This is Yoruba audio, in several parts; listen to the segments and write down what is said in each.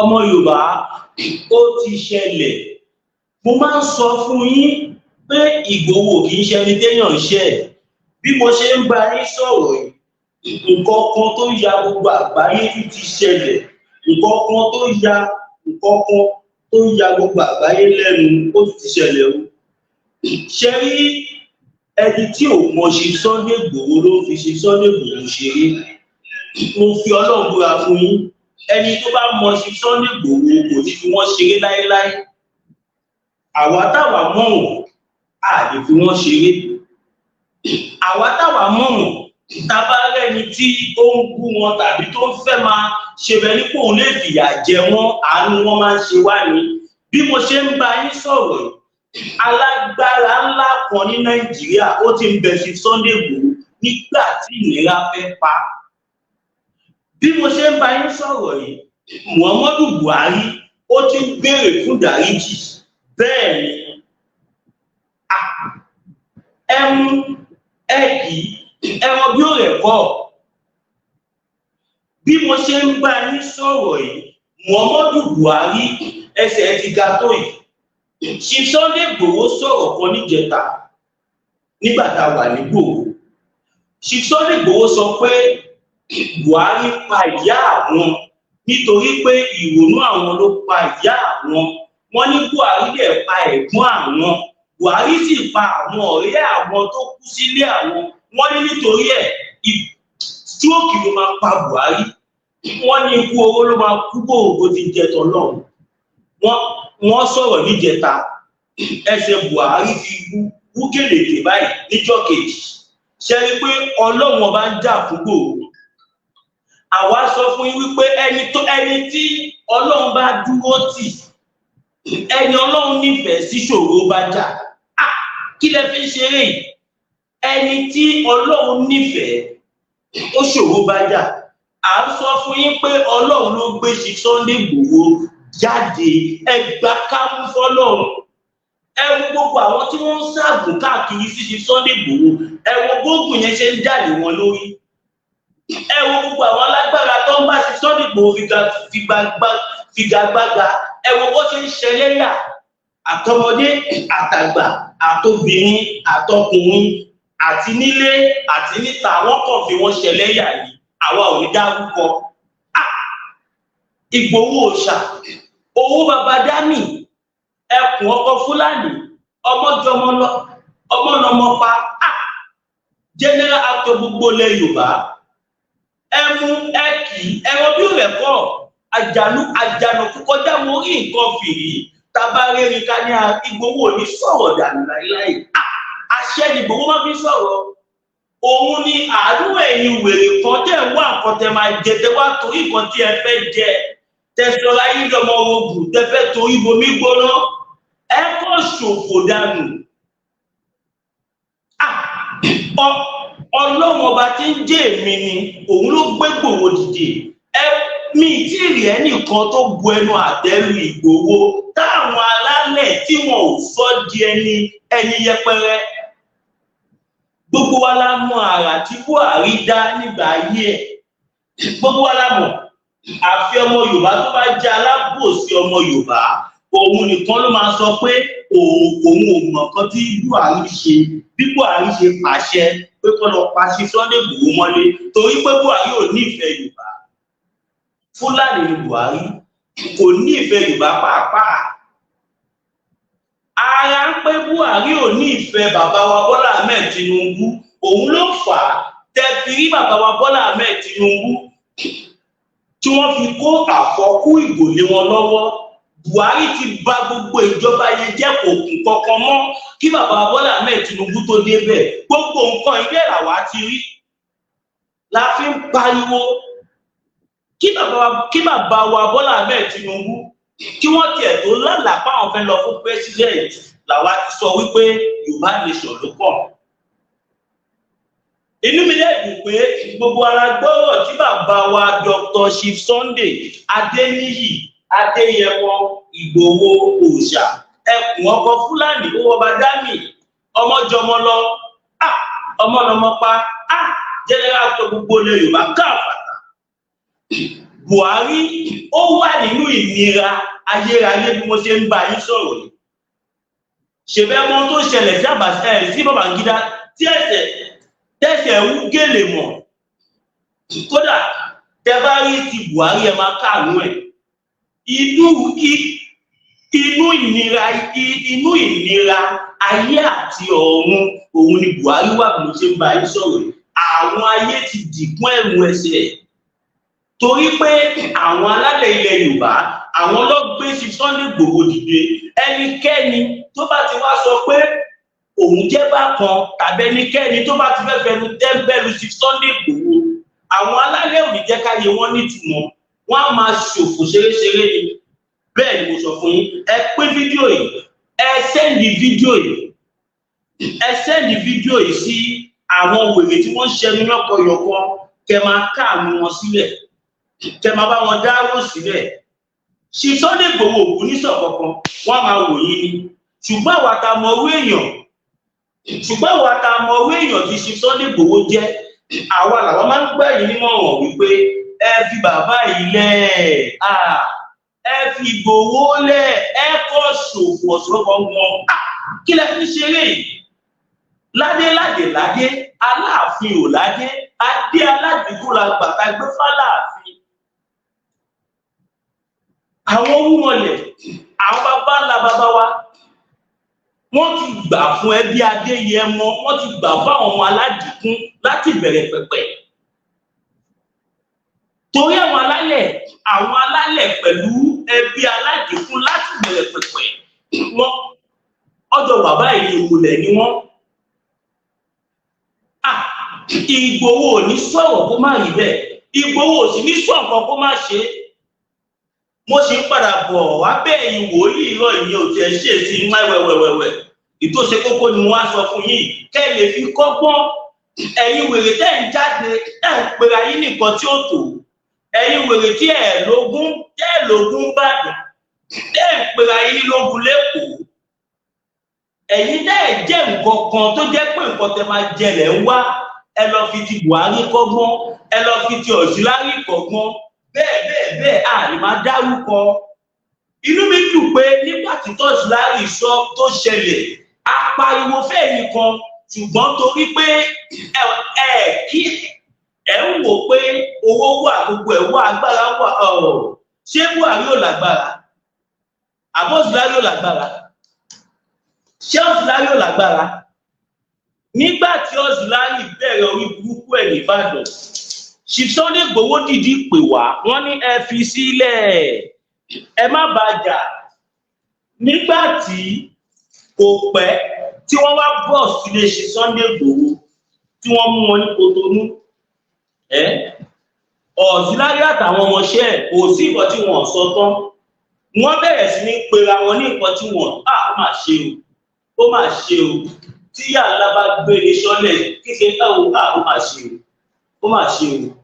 ọmọ Yorùbá ó ti ṣẹlẹ̀. Mo máa ń sọ fún yín pé Ìgbòho kì í ṣe ẹni téèyàn ń ṣẹ̀. Bí mo ṣe ń bá yín sọ̀rọ̀ yìí, nǹkan kan tó ya gbogbo àgbáyé ti ṣẹlẹ̀. Nǹkan kan tó ya gbogbo àgbáyé lẹ́nu ó ti ṣẹlẹ̀ o. Ṣé rí ẹni tí ò mọ̀ ṣe Sunday Ìgbòho ló fi ṣe Sunday Ìgbòho ṣeré? Mo fi Ọlọ́run búra fún yín, ẹni tó bá mọ̀ ṣe Sunday Ìgbòho kò ní fi wọ́n ṣeré láéláé. Àwa táwa mọ̀ wọ́n a lè fi wọ́n ṣeré. Àwa táwa mọ̀ wọ́n tá bá rẹ́ni tí ó ń bú wọn tàbí tó ń fẹ́ máa ṣe bẹ́ẹ̀ ní kó òun lè fìyà jẹ wọ́n, àánú wọn máa ń ṣe wá ní. Bí mo ṣe ń bá yín sọ̀rọ̀ yìí, alágbára ńlá kan ní Nàìjíríà ó ti ń bẹ sí Sunday Ìgbòho nígbà tí ìnira fẹ́ pa. Bí mo ṣe ń bá yín sọ̀rọ̀ yìí, Muhammadu Buhari ó ti ń béèrè fún ìdáríjì. Bẹ́ẹ̀ ni ẹmu ẹ̀kì ẹran bí ó rẹ̀ kọ́. Bí mo ṣe ń bá yín sọ̀rọ̀ yìí, Muhammadu Buhari ẹsẹ̀ ti ga tó yìí. Ṣé Sunday Ìgbòho sọ̀rọ̀ kan níjẹta nígbà tá a wà nígbòho? Ṣé Sunday Ìgbòho sọ pé Buhari pa ìyá àwọn nítorí pé ìrònú àwọn ló pa ìyá àwọn. Wọ́n ní Buhari dẹ̀ pa ẹ̀gbọ́n àwọn. Buhari sì pa àwọn ọ̀rẹ́ àwọn tó kú sílé àwọn. Wọ́n ní nítorí ẹ̀ stroke ló máa pa Buhari. Wọ́n ní ikú oró ló máa kú bòògò ti jẹ tọ́lọ́run. Wọ́n sọ̀rọ̀ níjẹta, ẹsẹ̀ Buhari fi wú gèlèkè báyìí níjọ́ kejì. Ṣé rí pé Ọlọ́run ọba ń jà fún Ìgbòho? Àwa sọ fún yín wípé ẹni tí Ọlọ́run bá dúró tì, ẹni Ọlọ́run nífẹ̀ẹ́ sí ṣòro bá jà. Kí lẹ fi ń ṣeré yìí? Ẹni tí Ọlọ́run nífẹ̀ẹ́ ó ṣòro bá jà. À ń sọ fún yín pé Ọlọ́run ló gbé ṣe Sunday Ìgbòho jáde. Ẹgbà kámú fọ́lọ́run. Ẹ wo gbogbo àwọn tí wọ́n ń ṣàgùn káàkiri sí ṣe Sunday Ìgbòho. Ẹ wo gbógun yẹn ṣe ń jáde wọn lórí. Ẹ wo gbogbo àwọn alágbára tó ń bá ṣe Sunday Ìgbòho figagbága. Ẹ wo bó ṣe ń ṣẹlẹ́yà àtọmọdé àtàgbà àtobìnrin àtọkùnrin àti nílé àti níta. Wọ́n kàn fi wọ́n ṣẹlẹ́yà yìí. Àwa ò ní dárúkọ. Ìgbòho òòṣà, owó baba dami, ẹkùn ọkọ Fúlàní, ọmọnàmọpa, general actor gbogbo ilẹ̀ Yorùbá. Ẹmu ẹkì ẹran bí ó rẹ̀ kọ́, àjànàkú kọjá mo rí nǹkan fìrí. Tabaré ni ká ní Ìgbòho ní sọ̀rọ̀ dànù láíláí. Àṣẹ ni Ìgbòho máa fi sọ̀rọ̀. Òun ni àánú ẹ̀yin wèrè kan tẹ̀ wá nǹkan tẹ máa jẹ tẹ wá torí nǹkan tí ẹ fẹ́ jẹ. Tẹ̀sọ̀rọ̀ ayé lọmọ ogun tẹ fẹ́ torí bomi gbóná. Ẹ kọ́ ṣòfò dànù. Ọlọ́run ọba tí ń jẹ́ èmi ni òun ló gbé Ìgbòho dìde. Mi tí rí ẹnìkan tó bu ẹnu àtẹ́lu Ìgbòho táwọn alálẹ̀ tí wọn ò sọ di ẹni yẹpẹrẹ. Gbogbo wa la mọ̀ àrà tí Buhari dá nígbà ayé ẹ̀. Gbogbo wa la mọ̀. Àfi ọmọ Yorùbá tó bá jẹ́ alábòsí ọmọ Yorùbá, òun nìkan ló máa sọ pé òun ò mọ̀ nǹkan tí Buhari ṣe. Bí Buhari ṣe pàṣẹ pé kó lọ pa sí Sunday Ìgbòho mọ́lé torí pé Buhari ò nífẹ̀ẹ́ Yorùbá. Fúlàní ni Buhari, kò ní ìfẹ́ Yorùbá pàápàá. Ara ń pé Buhari ò ní ìfẹ́ bàbá wa Bọ́lá Ahmed Tinubu. Òun ló fà á tẹ́ fi rí bàbá wa Bọ́lá Ahmed Tinubu tí wọ́n fi kó àfọ́kù ìbò lé wọn lọ́wọ́. Buhari ti bà gbogbo ìjọba yẹn jẹ́ kò kún kankan mọ́ kí bàbá wa Bọ́lá Ahmed Tinubu tó débẹ̀. Gbogbo nǹkan ilé làwa ti rí. La fi ń pariwo kí bàbá wa Bọ́lá Ahmed Tinubu kí wọ́n tiẹ̀ tó lálàá páwọn fẹ́ lọ fún president làwa ti sọ wípé Yorùbá nation ló kàn. Inú mi dẹ̀ dùn pé gbogbo ara gbọ́rọ̀ tí bàbá wa Dr. Chief Sunday Adéníyì Adéyẹmọ Ìgbòho òòṣà, ẹkùn ọkọ Fúlàní, owó ọba dami, ọmọjọmọlọ, ọmọnàmọpa, general tó gbogbo ilẹ̀ Yorùbá káàfàtà. Buhari ó wà nínú ìnira ayérayé bí mo ṣe ń bá yín sọ̀rọ̀ yìí. Ṣèbẹ́ mọ tó ṣẹlẹ̀ sí Àbàṣà sí Babangida tí tẹ̀sẹ̀ ń gèlè mọ̀. Kódà tẹ bá rí ti Buhari ẹ máa káàánú ẹ̀. Inú ìnira ayé àti ọ̀run òun ni Buhari wà bí mo ṣe ń bá yín sọ̀rọ̀ yìí. Àwọn ayé ti dìkún ẹ̀rù ẹsẹ̀ torí pé àwọn alálẹ̀ ilẹ̀ Yorùbá àwọn ló gbé Sunday Igboho dìde. Ẹnikẹ́ni tó bá ti wá sọ pé òun jẹ́ bákan tàbí ẹnikẹ́ni tó bá ti fẹ́ fẹnu tẹ́ńbẹ́lú Sunday Igboho, àwọn alálẹ̀ ò ní jẹ́ káyé wọn nítumọ̀, wọ́n á máa ṣòfò ṣeréṣeré ni. Bẹ́ẹ̀ ni mo sọ fún yín, ẹ pín fídíò yìí, ẹ sẹ́ndì fídíò yìí sí àwọn wèrè tí wọ́n ń ṣẹnu yọkọyọkọ, kẹ máa káàánú wọn sílẹ̀, kẹ máa bá wọn dárò sílẹ̀. Sunday Igboho òkú nísọ̀ kankan, wọ́n máa wò yín ni. Ṣùgbọ́n àwa ta mọ owó èèyàn tí Sunday Igboho jẹ́, àwa làwọn máa ń gbà yín nímọ̀ràn wípé ẹ fi bàbá yìí lẹ̀, ẹ fi Igboho lẹ̀, ẹ kọ́ ṣòfò ọ̀ṣọ́gbọ̀n wọn. Kí lẹ fi ṣeré yìí? Ládé Aláàfin ò ládé, adé aládìgún la gbàtà gbé fáláàfin. Àwọn orúmọlẹ̀, àwọn bàbá ńlá bàbá wa, wọ́n ti gbà fún ẹbí Adéyẹmọ, wọ́n ti gbà fún àwọn ọmọ aládìgún láti bẹ̀rẹ̀ pẹ̀pẹ̀. Torí àwọn alálẹ̀ pẹ̀lú ẹbí aládìgún láti bẹ̀rẹ̀ pẹ̀pẹ̀, wọ́n ọjọ́ bàbá ìmùlẹ̀ ni wọ́n. Ìgbòho ò ní sọ̀rọ̀ kó má rí bẹ́ẹ̀, Ìgbòho ò sì ní sọ̀kan kó má ṣe. Mo sì ń padà bọ̀ wá bẹ́ẹ̀ ìwòlíì ìrọ̀ ìyẹn ò tiẹ̀ ṣe sí ní wẹ́wẹ́wẹ́wẹ́. Ìtòṣe kókó ni mo wá sọ fún yín, kẹ́ ẹ lè fi kọ́gbọ́n. Ẹ̀yin wèrè tẹ́ ń jáde, tẹ́ ń pera yín nìkan tí ó tò. Ẹ̀yin wèrè tí ẹ̀ lógún Ìbàdàn, tẹ́ ń pera yín lógún l'Ékòó. Ẹ̀yin tẹ́ ẹ̀ jẹ́ nǹkan kan tó jẹ́ pé nǹkan tẹ́ máa jẹlẹ̀ ń wá. Ẹ lọ fi ti Buhari kọ́gbọ́n, ẹ lọ fi ti Auxiliary kọ́gbọ́n. Bẹ́ẹ̀ àrí máa dárúkọ. Inú mi dùn pé nígbà tí Auxiliary sọ tó ṣẹlẹ̀, apariwo fẹ́ nìkan, ṣùgbọ́n torí pé ẹ ń wò pé owó wà, gbogbo ẹ̀ wà, agbára wà, ṣé Buhari ò lágbára? Àbí Auxiliary ò lágbára? Ṣé Auxiliary ò lágbára? Nígbà tí Auxiliary bẹ̀rẹ̀ orí burúkú ẹ̀ ní Ìbàdàn, Sunday Igboho dìdí pè wá, wọ́n ní ẹ fi sílẹ̀, ẹ má bàjà. Nígbà tí kò pẹ́ tí wọ́n wá bọ̀ sílé Sunday Igboho tí wọ́n mú wọn ní Kòtónú, Auxiliary àtàwọn ọmọọṣẹ́ ẹ̀ kò sí nǹkan tí wọ́n sọ tán. Wọ́n bẹ̀rẹ̀ sí ní pera wọn ní nǹkan tí wọ́n ó máa ṣe o. Tí yàrá bá gbé ní sọ́lẹ̀ kí ṣe táwọn ó máa ṣe o.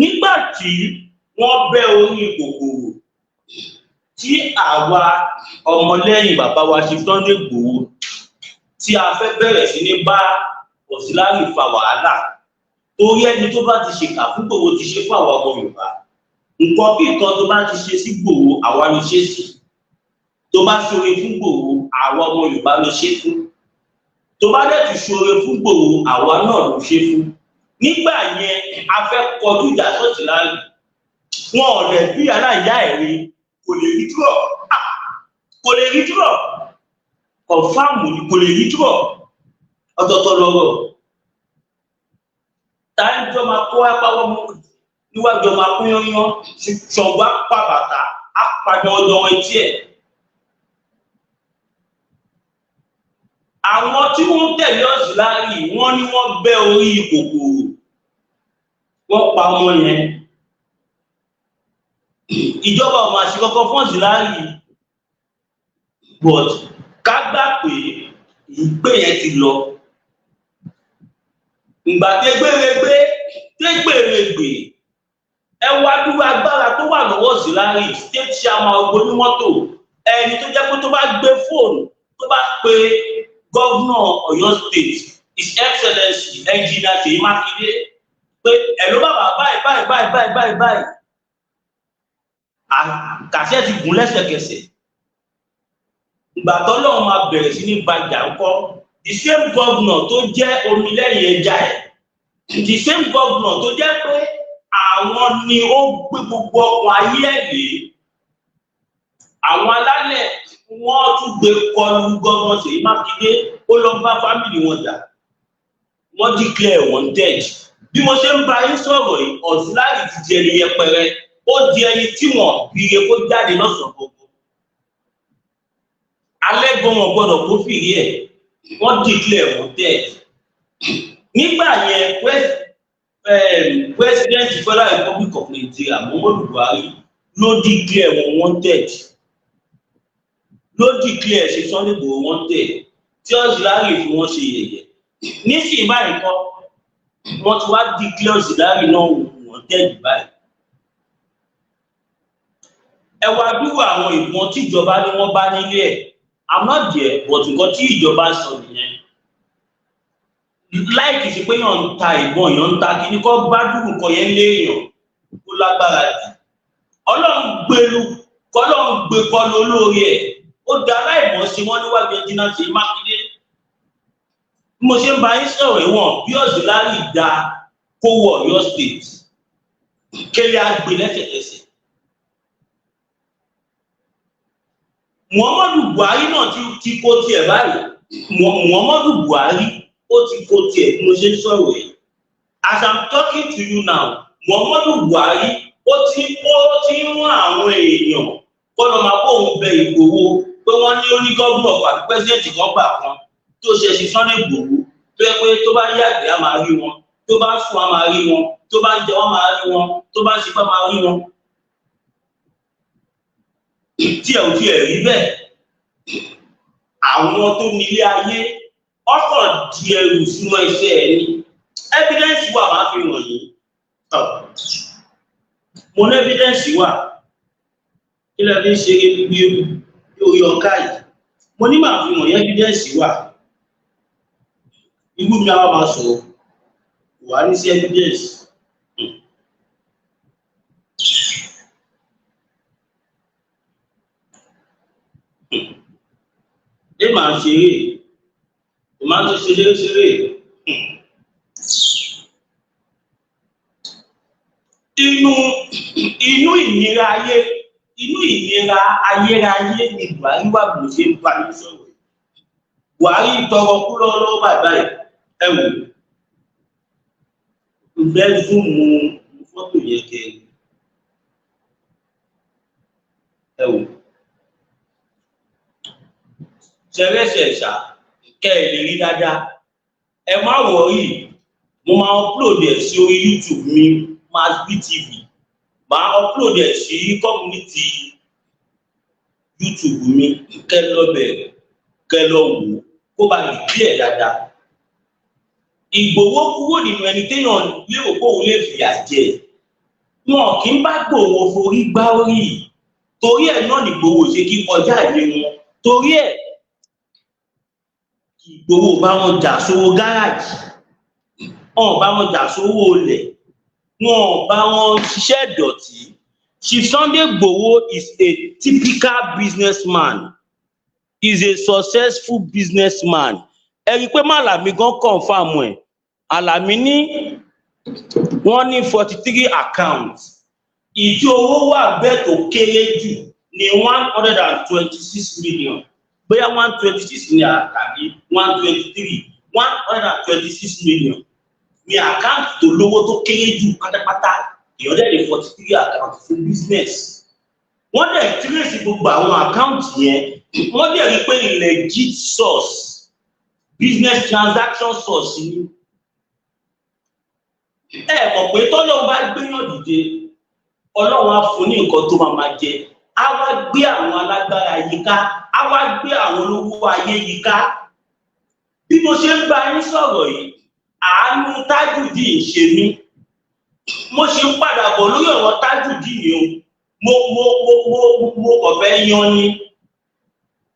Nígbà tí wọ́n bẹ́ orí kòkòrò tí àwa ọmọlẹ́yìn bàbá wa Sunday Igboho tí a fẹ́ bẹ̀rẹ̀ sí ní bá Auxiliary fa wàhálà, torí ẹni tó bá ti ṣèkà fún Igboho ti ṣe fún àwọn ọmọ Yorùbá. Nǹkan bí nǹkan tó bá ti ṣe sí Igboho àwa ni ṣe sí. Tó bá ṣoore fún Igboho àwa ọmọ Yorùbá ló ṣe fún. Tó bá dẹ̀ ti ṣoore fún Igboho àwa náà ló ṣe fún. Nígbà yẹn a fẹ́ kọjú ìjà Auxiliary, wọn ò lè bí aláìyá ẹ̀rí kò lè rí dúró kọ̀fáàmù ni kò lè rí dúró ọ̀tọ̀ọ̀tọ̀ lọ́rọ̀. Táìjọ́ máa kó apáwọ́ mú níwájú ọmọ akúnyányán, ṣọ̀gbọ́n apá bàtà apàdé ọdọ̀ etí ẹ̀. Àwọn tí wọ́n tẹ̀lé Auxiliary wọ́n ní wọ́n bẹ́ orí kòkòrò, wọ́n pa ọmọ yẹn. Ìjọba ọmọ àṣìkọ́kọ́ fún Auxiliary, but ká gbà pé ìgbé yẹn ti lọ. Ìgbà tẹ́gbèrègbè ẹ wá dúró agbára tó wà lọ́wọ́ Auxiliary, state chairman onímọ́tò, ẹni tó jẹ́ pé tó bá gbé fóònù tó bá pe Governor Ọ̀yọ́ State, His Excellency Engineer Ṣèyí Mákindé, pé ẹ̀ló bàbá báyìí kàṣẹ́ ti gùn lẹ́sẹ̀kẹsẹ̀. Ìgbà tọ́lọ́run máa bẹ̀rẹ̀ sí ní bàjà ńkọ́, the same governor tó jẹ́ omi lẹ́yìn ẹja ẹ̀, the same governor tó jẹ́ pé àwọn ni ó gbé gbogbo ọkọ̀ ayé ẹ̀ lé, àwọn alálẹ̀ wọ́n tún gbé kọlu gọ́vnọ̀ Ṣèyí Mákindé, ó lọ bá fámìlì wọn jà, wọ́n declare wanted. Bí mo ṣe ń bá yín sọ̀rọ̀ yìí, Auxiliary ti di ẹni yẹpẹrẹ, ó di ẹni tí wọ́n bìrè kó jáde lọ́sàn-án gbogbo. Alẹ́ gan wọn gbọ́dọ̀ kó fìrí ẹ̀, wọ́n declare wanted. Nígbà yẹn President Federal Republic of Nigeria Muhammadu Buhari ló declare wọn wanted, ló declare ṣe Sunday Igboho wanted, tí Auxiliary fi wọ́n ṣe yẹ̀yẹ́. Nísìnyí báyìí kọ́ wọ́n ti wá declare Auxiliary náà wanted báyìí. Ẹ wá dúró àwọn ìbọn tí ìjọba ní wọ́n bá nílé ẹ̀, I'm not there, but nǹkan tí ìjọba sọ nìyẹn. Láìkì sí pé yàn ń ta ìbọn, yàn ń ta kíní kọ́ bá dúró nǹkan yẹn léèyàn ó lágbára jù. Ọlọ́run gbé kọ́ lórí ẹ̀, ó da aláìmọ̀ sí wọn níwájú ẹjìnà Ṣèyí Mákindé. Bí mo ṣe ń bá yín sọ̀rọ̀ ìwọ̀n bí Auxiliary da kó wọ Ọ̀yọ́ state, kélé àgbè lẹ́sẹ̀kẹsẹ̀. Muhammadu Buhari náà ti kó tiẹ̀ báyìí. Muhammadu Buhari ó ti kó tiẹ̀ bí mo ṣe ń sọ̀rọ̀ yìí. As I'm talking to you now, Muhammadu Buhari ó ti ń rán àwọn èèyàn kọ́ lọ máa bó òun bẹ Ìgbòho pé wọ́n ní ó ní gọ́ọ̀nà àti pẹ́sidẹ̀ntì kan gbà kan tó ṣe sí Sunday Igboho tó yẹ pé tó bá yàgbé á máa rí wọn, tó bá sùn á máa rí wọn, tó bá ń jẹ wọn máa rí wọn, tó bá ń ṣe pé máa rí wọn. Tí ẹ̀ ò tí ẹ̀ rí bẹ́ẹ̀, àwọn tó nílé ayé ọkọ̀ di ẹrù sínú ẹsẹ̀ ẹ̀ ní evidence wà máa fi hàn yín. Mo ní evidence wà kí lè fi ṣe bí orí ọ̀ká yìí, mo ní máa fi hàn yín evidence wà. Irú mi àwọn máa sọ̀rọ̀ wà ní sí evidence. Ẹ máa ṣeré, ẹ máa tó ṣeré. Inú ìnira ayérayé ni Buhari wà bó ṣe ń bá ní sọ̀rọ̀. Buhari tọrọ kú lọ́wọ́ bàbá ẹ̀, ẹ wò ó fẹ́ zoom fọ́tò yẹn kẹrin, ẹ wò ṣẹrẹsẹ̀ ṣá kẹ́ ẹ lè rí dáadáa. Ẹ má wọrí, mo máa upload ẹ̀ sí orí YouTube mi Masbi TV, máa upload ẹ̀ sí community YouTube mi, kẹ́ lọ bẹ̀rẹ̀ kẹ́ lọ wò kó bá lè clear dáadáa. Ìgbòho kúrò nínú ẹni téèyàn lérò pé òun lè fìyà jẹ, wọn kì í bá Ìgbòho forí gbá orí, torí ẹ̀ náà ni Ìgbòho ṣe kí kọjá ìlé wọn, torí ẹ̀ Ìgbòho bá wọn jà sówó gáràjì, wọn bá wọn jà sówó olè, wọn bá wọn ṣiṣẹ́ ìdọ̀tí. Chief Sunday Igboho is a typical businessman, is a successful businessman. Ẹ rí i pé Màlàmí gan confam ẹ̀, Àlàmí ní wọ́n ní 43 accounts, ìdí owó wà bẹ́ẹ̀ tó kéré jù ní 126 million. Bóyá 126 ní àkàbí 126 million ní àkáǹtì tó lówó tó kéré jù pátápátá. Èèyàn dẹ̀ lè 43 àkáǹtì fún business. Wọ́n dẹ̀ tírèsì gbogbo àwọn àkáǹtì yẹn, wọ́n dẹ̀ rí pé legit source, business transaction source ni. Ẹ mọ̀ pé tọ́lọ́run bá gbéyàn dìde, Ọlọ́run á fún ní nǹkan tó máa jẹ, á wá gbé àwọn alágbára yíká, á wá gbé àwọn olówó ayé yíká. Bí mo ṣe ń bá yín sọ̀rọ̀ yìí, àánú Tajudeen ṣe mí. Mo ṣe ń padà bọ̀ lórí ọ̀rọ̀ Tajudeen o, mo ọ̀fẹ́ yan ni.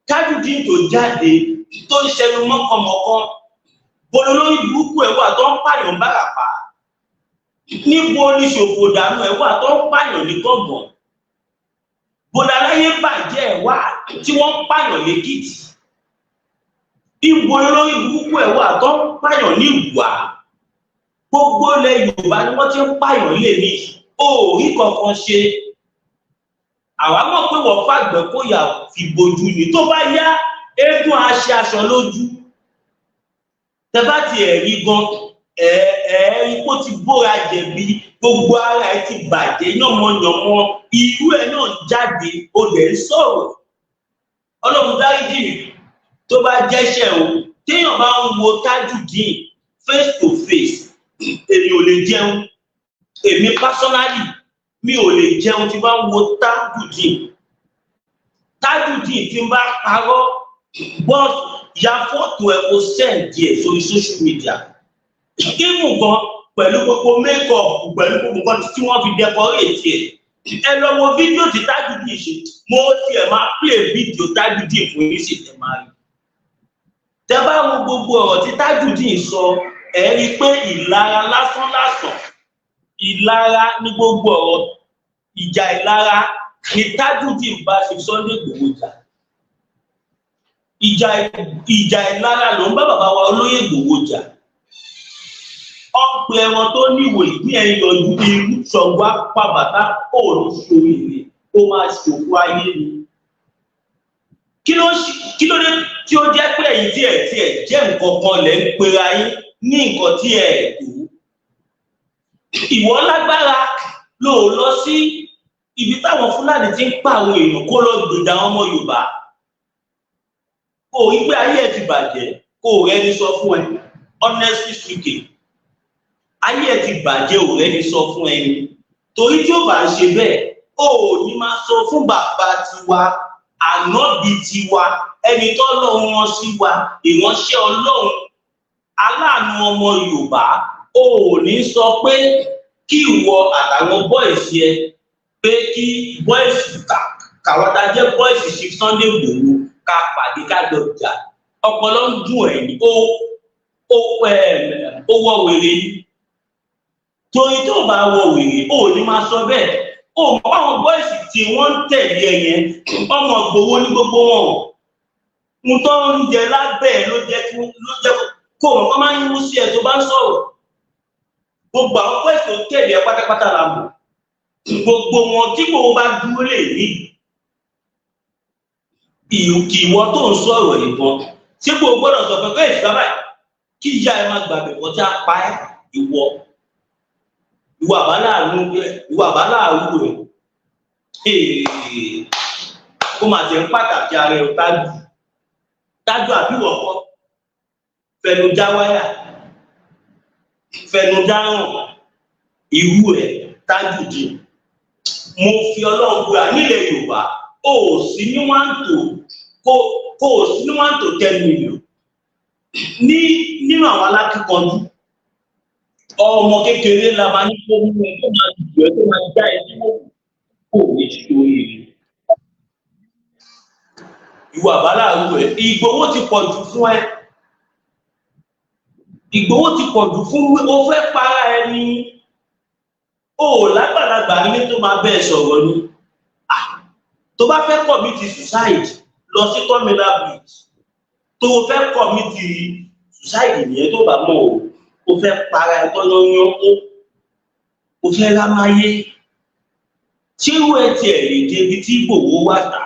Tajudeen tó jáde tó ń ṣẹnu mọ́kànmọ́kàn, bolo lórí burúkú ẹ̀ wà tó ń pààyàn báràpá. níbo ní ṣòfò dànù ẹ̀ wà tó ń pààyàn ní gbọ̀ngàn bọ́dáláyé bàjẹ́ ẹ̀ wà tí wọ́n ń pààyàn lẹ́kìtì níbo lórí burúkú ẹ̀ wà tó ń pààyàn ní ìwà gbogbo ilẹ̀ Yorùbá ni wọ́n ti ń pààyàn lè ní òórí kankan ṣe àwa mọ̀ pé wọ́n fàgbẹ́ kó yà fi bojú ni tó bá yá eégún aṣọ lójú tẹ bá ti ẹ̀rí gan ẹ̀ẹ́rí kó ti bóra jẹ̀bi gbogbo ara ẹ̀ ti bàjẹ́ yànmọ́yànmọ́ irú ẹ̀ náà jáde ó dẹ̀ ń sọ̀rọ̀ Ọlọ́run dáríjì mi tó bá jẹ́ṣẹ̀ o téèyàn bá ń wo Tajudeen face to face èmi ò lè jẹun èmi personally mi ò lè jẹun tí bá ń wo Tajudeen tí n bá parọ́ bọ́ọ̀sì ya fọ́tò ẹ̀ kó sẹ́ǹdì ẹ̀ sórí social media kíkù gan pẹ̀lú gbogbo make-up pẹ̀lú gbogbo nǹkan tí wọ́n fi decorate ẹ̀ ẹ lọ wo fídíò tí Tajudeen ṣe mo tiẹ̀ máa play fídíò Tajudeen fún yín sì tẹ̀ máa rí tẹ bá wo gbogbo ọ̀rọ̀ tí Tajudeen sọ ẹ rí i pé ìlara lásán ìlara ní gbogbo ọ̀rọ̀ ìjà ìlara ni Tajudeen bá ṣe Sunday Igboho jà ìjà ìlara ló ń bá bàbá wa Olóyè Igboho jà ọ̀pọ̀ ẹran tó níwò ìpín ẹ̀ yọjú irú ṣọ̀gbá pàbàtà òòrùn sórí rẹ̀ ó máa ṣòfò ayé ni kí ló dé tí ó jẹ́ pé èyí tí ẹ̀ jẹ́ nǹkan kan lẹ́ ń pera yín ní nǹkan tí ẹ̀ tó ìwọ lágbára ló lọ sí ibi táwọn Fúlàní ti ń pa àwọn èèyàn kó lọ gbèjà àwọn ọmọ Yorùbá kò rí pé ayé ẹ̀ ti bàjẹ́ kò rẹ́ni sọ fún ẹ honestly speaking ayé ẹ̀ ti bàjẹ́ ò rẹ́ni sọ fún ẹni torí tí ó bá ń ṣe bẹ́ẹ̀ ó ní máa sọ fún bàbá tiwa ànábì tiwa ẹni tó lọ́run wọn sí wa ìránṣẹ́ Ọlọ́run aláàánú ọmọ Yorùbá ó ní sọ pé kí ìwọ àtàwọn bọ́ìsì ẹ pé kí bọ́ìsì kàwọ́ta jẹ́ bọ́ìsì ṣe Sunday Igboho ká pàdé ká lọ jà ọpọlọ ń dùn ẹ̀yìn ó wọ wèrè yìí torí tó bá wọ wèrè ó ní máa sọ bẹ́ẹ̀ ó mọ àwọn bọ́ìsì tí wọ́n ń tẹ̀lé ẹ̀yẹn ọmọ Igboho ní gbogbo wọn mo tọ́ ń jẹ lábẹ́ ló jẹ́ kó mọ̀ máa ń mú sí ẹ̀ tó bá ń sọ̀rọ̀ gbogbo àwọn bọ́ìsì tó tẹ̀lé ẹ pátápátá la mọ̀ gbogbo wọn tí Igboho bá dúró lè ní ìwọ tó ń sọ̀rọ̀ ìbọn tí kò gbọ́dọ̀ sọ pé ìgbà báyìí kí ìyá ẹ máa gbàgbé kọ́ tí a pa ẹ́ ìwọ àbáláàrú rẹ̀ kó máa jẹ́ pàtàkì ara ẹ̀ tájú àbíwọ̀ kọ́ fẹnu já wáyà fẹnu dáràn irú ẹ̀ Tajudeen mo fi Ọlọ́run búra nílẹ̀ Yorùbá ó sì ní wọ́n kó o sí ní 1 to 10 million nínú àwọn alákìkanjú ọmọ kékeré la máa ní kó mú ẹ tó máa dùn ẹ tó máa já ẹ nínú kò ní sórí rẹ̀ ìwà àbáláàrú ẹ Ìgbòho ti pọ̀ jù fún ẹ Ìgbòho ti pọ̀ jù fún o fẹ́ para ẹni o lágbàlagbà nílé tó máa bẹ́ẹ̀ sọ̀rọ̀ ni tó bá fẹ́ commit suicide lọ sí terminal bridge tó fẹ́ commit suicide nìyẹn tó bá mọ̀ o fẹ́ para ẹ̀tọ́ yányán o fẹ́ rámáyé tí ó ẹ̀ tiẹ̀ lè débi tí Ìgbòho wà tà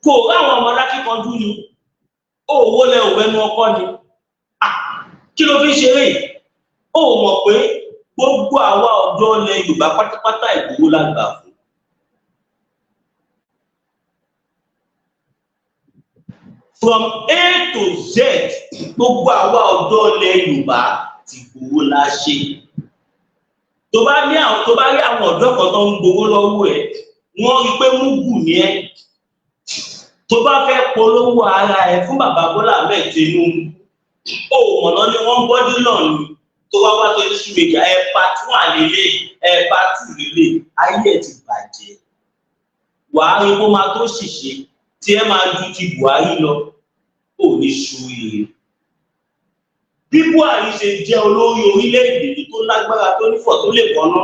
kò ráwọn ọmọ lákìkanjú ni owó lẹ òwẹ́nu ọkọ ni kí ló fi ṣeré ó mọ̀ pé gbogbo àwa ọ̀dọ́ ilẹ̀ Yorùbá pátápátá Ìgbòho lágbà fún from A to Z gbogbo àwa ọ̀dọ́ ilẹ̀ Yorùbá ti Ìgbòho la ṣe tó bá rí àwọn ọ̀dọ́ kan tó ń gbowó lọ́wọ́ ẹ̀ wọ́n rí pé múgù ní ẹ́ tó bá fẹ́ polówó ara ẹ̀ fún bàbá Bọ́lá Ahmed Tinubu ó mọ̀nà ni wọ́n bọ́dí náà ni tó wá tó ní ṣùgbẹ́jà ẹ̀pà tún àlélẹ́ ẹ̀pà tún lélẹ̀ ayé ẹ̀ ti bàjẹ́ wàá rí kó máa tó ṣìṣe tí ẹ máa ju ti Buhari lọ ó ò ní ṣoríire. Bí Buhari ṣe jẹ́ olórí orílẹ̀-èdè tó lágbára tó nífọ̀ tó lè bọ́ná,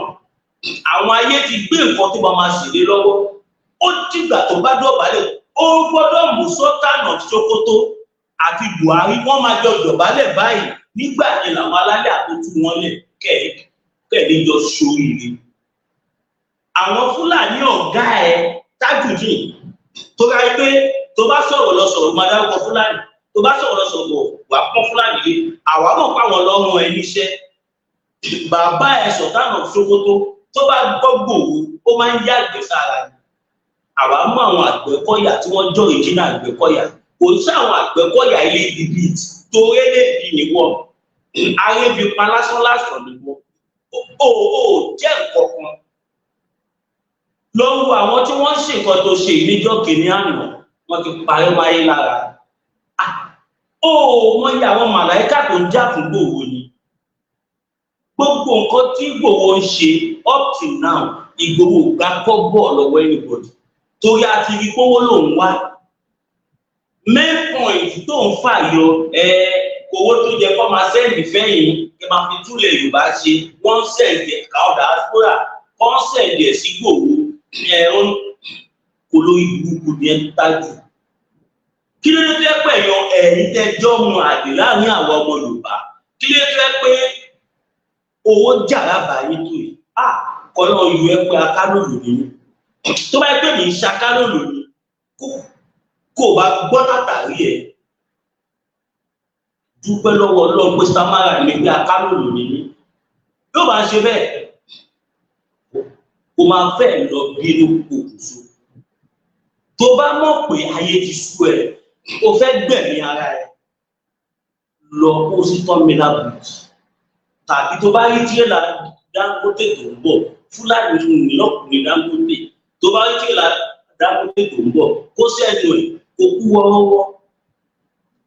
àwọn ayé ti gbé nǹkan tó máa ṣèlé lọ́wọ́. Ó dìgbà tó bá dọ̀bálẹ̀, ó gbọ́dọ̀ mú Sultan of Sokoto àti Buhari wọ́n máa jọ dọ̀bálẹ̀ báyìí. Nígbà yẹn làwọn alálẹ̀ àtúntò wọn lè kẹ́ẹ̀lé jọ ṣoríire. Àwọn Fúlàní ọ̀gá ẹ̀ Tajudeen tó ráyé pé tó bá sọ̀rọ̀ lọ sọ̀rọ̀ máa dárúkọ Fúlàní, tó bá sọ̀rọ̀ lọ sọ̀rọ̀ wà pọ́n Fúlàní lé, àwa mọ̀ páwọn lọ́rùn ẹ níṣẹ́. Bàbá ẹ̀ Sultan of Sokoto tó bá gbọ́ Ìgbòho ó máa ń yàgbẹ́ sára ni. Àwa mọ̀ àwọn Àgbẹ̀kọ̀yà tí wọ́n jọ ìjìnà Àgbẹ̀kọ̀yà, kò sí àwọn Àgbẹ̀kọ̀yà ilé ìdìbì tó rélé bí ni wọ́n, arébí pa lásán ni wọ́n. Ó jẹ́ nǹkan kan. Lọ́wọ́ àwọn tí wọ́n ṣe nǹkan tó ṣe ìníjọ́ kìíní àná, wọ́n ti parí máyé lára. Wọ́n yà àwọn màláíkà tó ń jà fún Ìgbòho ni. Gbogbo nǹkan tí Ìgbòho ń ṣe up till now, Ìgbòho gbà kọ́bọ̀ lọ́wọ́ anybody. Torí a ti rí kówó lòun wá. Main point tó ń fà yọ owó tó jẹ kó máa sẹ́ẹ̀dì fẹ́yìn kí máa fi túlẹ̀ Yorùbá ṣe, wọ́n sẹ́ẹ̀dì ẹ̀ka ọ̀dà àsúrà, wọ́n sẹ́ẹ̀dì ẹ̀ sí Ìgbòho. Kò lórí burúkú ní ẹ̀ tájù. Kí ló dé fẹ́ pẹ̀yọ ẹ̀yìn tẹ́jọ́ mu àdè láàrin àwọn ọmọ Yorùbá? Kí ló dé fẹ́ pé owó jàrá báyìí tó yìí? Kọ́lọ́ yọ ẹ pé akálòlò nínú. Tó bá yẹ pé mi ń ṣakálòlò ni, kó o bá gbọ́ látàrí ẹ̀. Dúpẹ́ lọ́wọ́ Ọlọ́run pé Samara ní pé akálòlò nínú. Yóò máa ṣe bẹ́ẹ̀. Kó máa fẹ́ lọ bínú òkùnso. Tó bá mọ̀ pé ayé ti sú ẹ, o fẹ́ gbẹ̀mí ara ẹ, lọ kó sí Terminal Bridge. Tàbí tó bá rí tírélà Dangote tó ń bọ̀, Fúlàní ní Dangote. Tó bá rí tírélà Dangote tó ń bọ̀, kó sẹ́nu ẹ̀, kó kú wọ́wọ́wọ́.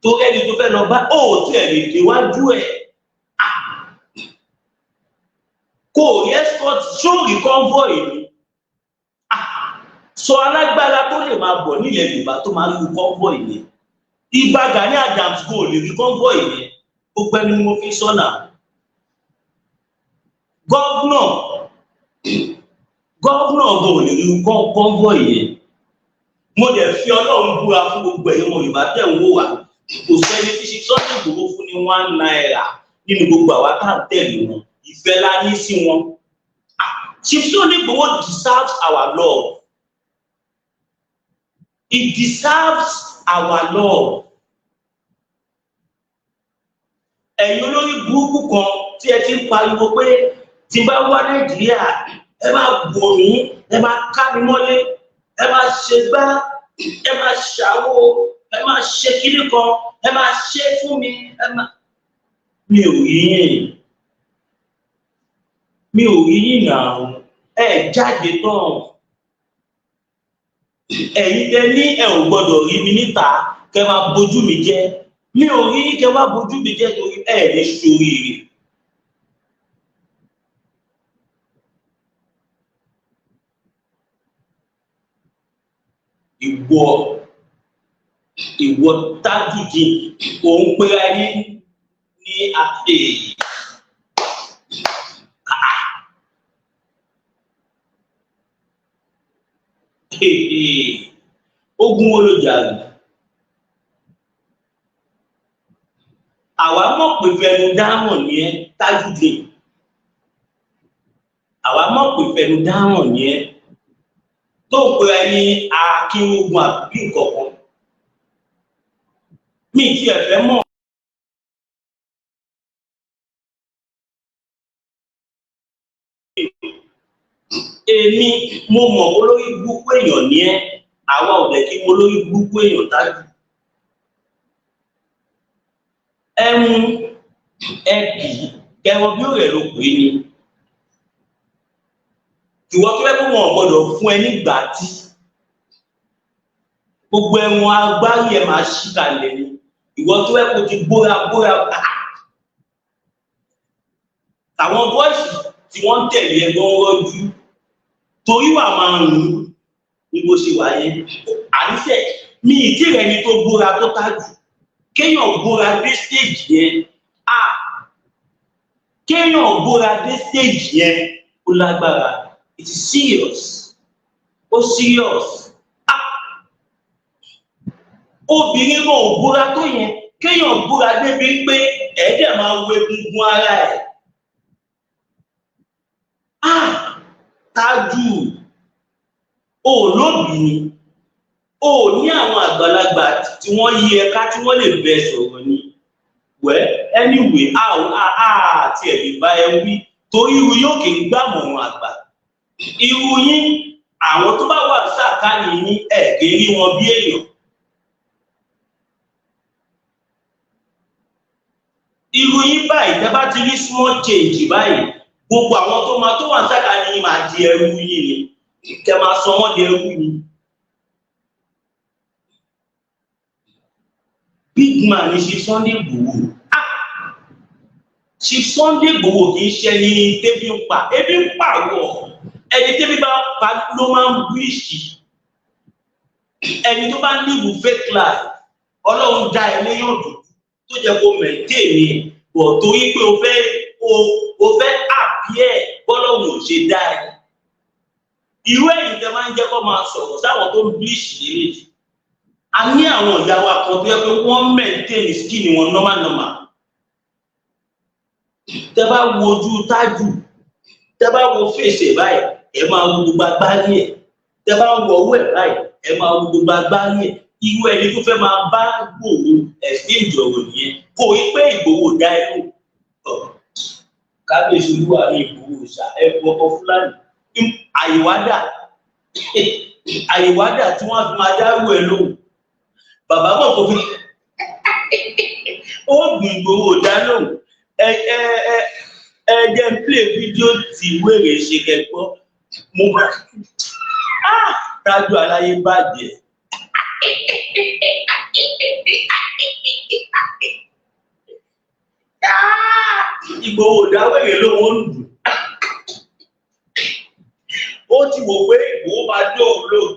Tó ẹni tó fẹ́ lọ bá tí ẹ̀ lè déwájú ẹ̀. Kò rí escort sórí convoy ni. Sọ alágbára tó lè máa bọ̀ nílẹ̀ Yorùbá tó máa lu convoy yẹn. Ìgbà Gani Adams kò lè rí convoy yẹn. Ó pẹ́ ní mo fi sọ́nà. Gọ́vnọ̀ kò lè rí convoy yẹn. Mo dẹ̀ fi Ọlọ́run búra fún gbogbo ẹ̀yin ọmọ Yorùbá tẹ̀ ń wò wá. Kò sẹ́ni tí ṣe Sunday Igboho fún ní £1 nínú gbogbo àwa tá à ń tẹ̀lé wọn. Ìfẹ́ la ní sí wọn. Chief Sunday Igboho deserves our love. It deserves our love. Ẹ̀yin olórí burúkú kan tí ẹ ti ń pariwo pé tí bá wá Nàìjíríà ẹ máa bò mí, ẹ máa ká mi mọ́lé, ẹ máa ṣe gbá, ẹ máa ṣàwo, ẹ máa ṣe kíní kan, ẹ máa ṣe fún mi, mi ò rí yín. Mi ò rí yín náà. Ẹ jáde tán. Ẹ̀yin tẹ́ ní ẹ ò gbọ́dọ̀ rí mi níta kẹ́ máa bójú mi jẹ́. Mi ò rí kẹ́ wá bójú mi jẹ́ torí ẹ lè ṣoríire. Ìwọ Tajudeen òun pera yín ní àpè. Ogun wo ló jà lù? Àwa mọ̀ pé fẹnu dáhùn ní ẹ Tajudeen. Àwa mọ̀ pé fẹnu dáhùn ní ẹ tó pe ẹni akínrúgun àbí nǹkan. Mi ti ẹ̀fẹ́ mọ̀. Èmi mo mọ̀ olórí burúkú èèyàn ní ẹ́, àwa ò dẹ̀ kí mo lórí burúkú èèyàn Tájù. Ẹmu ẹbí kẹwọ bí ó rẹ̀ ló pè ní. Ìwọ tó fẹ́ kó wọn gbọ́dọ̀ fún ẹ nígbà tí gbogbo ẹ̀wọ̀n agbárí ẹ máa ṣí kalẹ̀ ni. Ìwọ tó fẹ́ kó ti bóra. Àwọn bọ́ọ̀sì tí wọ́n tẹ̀lé ẹgbọ́n rọ́jú torí wà máa ń rún ní bó ṣe wáyé. Àníṣe mi ìdí rẹ̀ ni tó bóra tó Tájù. kéèyàn gbóra dé stage yẹn kéèyàn gbóra dé stage yẹn ó lágbára. It is serious. Ó serious. Obìnrin mọ̀ ò gbóra tó yẹn kéèyàn gbóra débi pé ẹ̀ẹ́dẹ̀ máa wo egungun ara ẹ̀. Tájù ò lóbìí ni, ò ní àwọn àgbàlagbà tí wọ́n yí ẹ ká tí wọ́n lè bẹ sọ̀rọ̀ ni. Anyway, àti ẹ̀mí bá ẹ wí torí irú yóò kì í gbàmọ̀ràn àgbà. Irú yín àwọn tó bá wà sàkánì yín ẹ̀ kì í rí wọn bí èèyàn. Irú yín báyìí tẹ́ bá ti rí small change báyìí gbogbo àwọn tó wà sàkánì yín máa di ẹrú yín ni, kẹ́ máa sọ wọ́n di ẹrú yín. Big man ni Chief Sunday Igboho. Chief Sunday Igboho kì í ṣe ẹni tẹ́bí ń pa, ebi ń pa wọ̀. Ẹni tẹ́bí bá pa ló máa ń wíṣì. Ẹni tó bá ní ìwù fake life, Ọlọ́run dá ẹ léyìn ọ̀dùn tó jẹ́ kó maintain ni bọ̀ torí pé o fẹ́ appear bọ́lọ́run ò ṣe dá ẹ. Irú ẹ̀yìn tẹ́ máa ń jẹ́ kó máa sọ̀rọ̀ sáwọn tó ń bleach lélẹ̀. A ní àwọn ìyá wa kan tó yẹ pé wọ́n maintain skin wọn normal. Tẹ́ bá wo ojú Tájù, tẹ́ bá wo face ẹ̀ báyìí, ẹ máa wo gbogbo agbárí ẹ̀. Tẹ́ bá wo ọwọ́ ẹ̀ báyìí, ẹ máa wo gbogbo agbárí ẹ̀. Irú ẹni tó fẹ́ máa bá Igboho exchange ọ̀rọ̀ nìyẹn. Kò rí pé Igboho dá ẹ lò. Kábíyèsí Olúwa ní Igboho ṣá ẹ̀kú ọkọ̀ Fúlàní. Àyèwádà tí wọ́n fi máa dárú ẹ lóhùn. Bàbá mọ̀ kò fi ó gbìn Igboho dá lóhùn. Jẹ́ n play fídíò tí wèrè ṣe kẹ́kọ̀ọ́. Mo bá Tájù aláyé bàjẹ́. Igboho dá wèrè lóhùn ó dùn. Ó ti wò pé Igboho máa dóhùn lóhùn.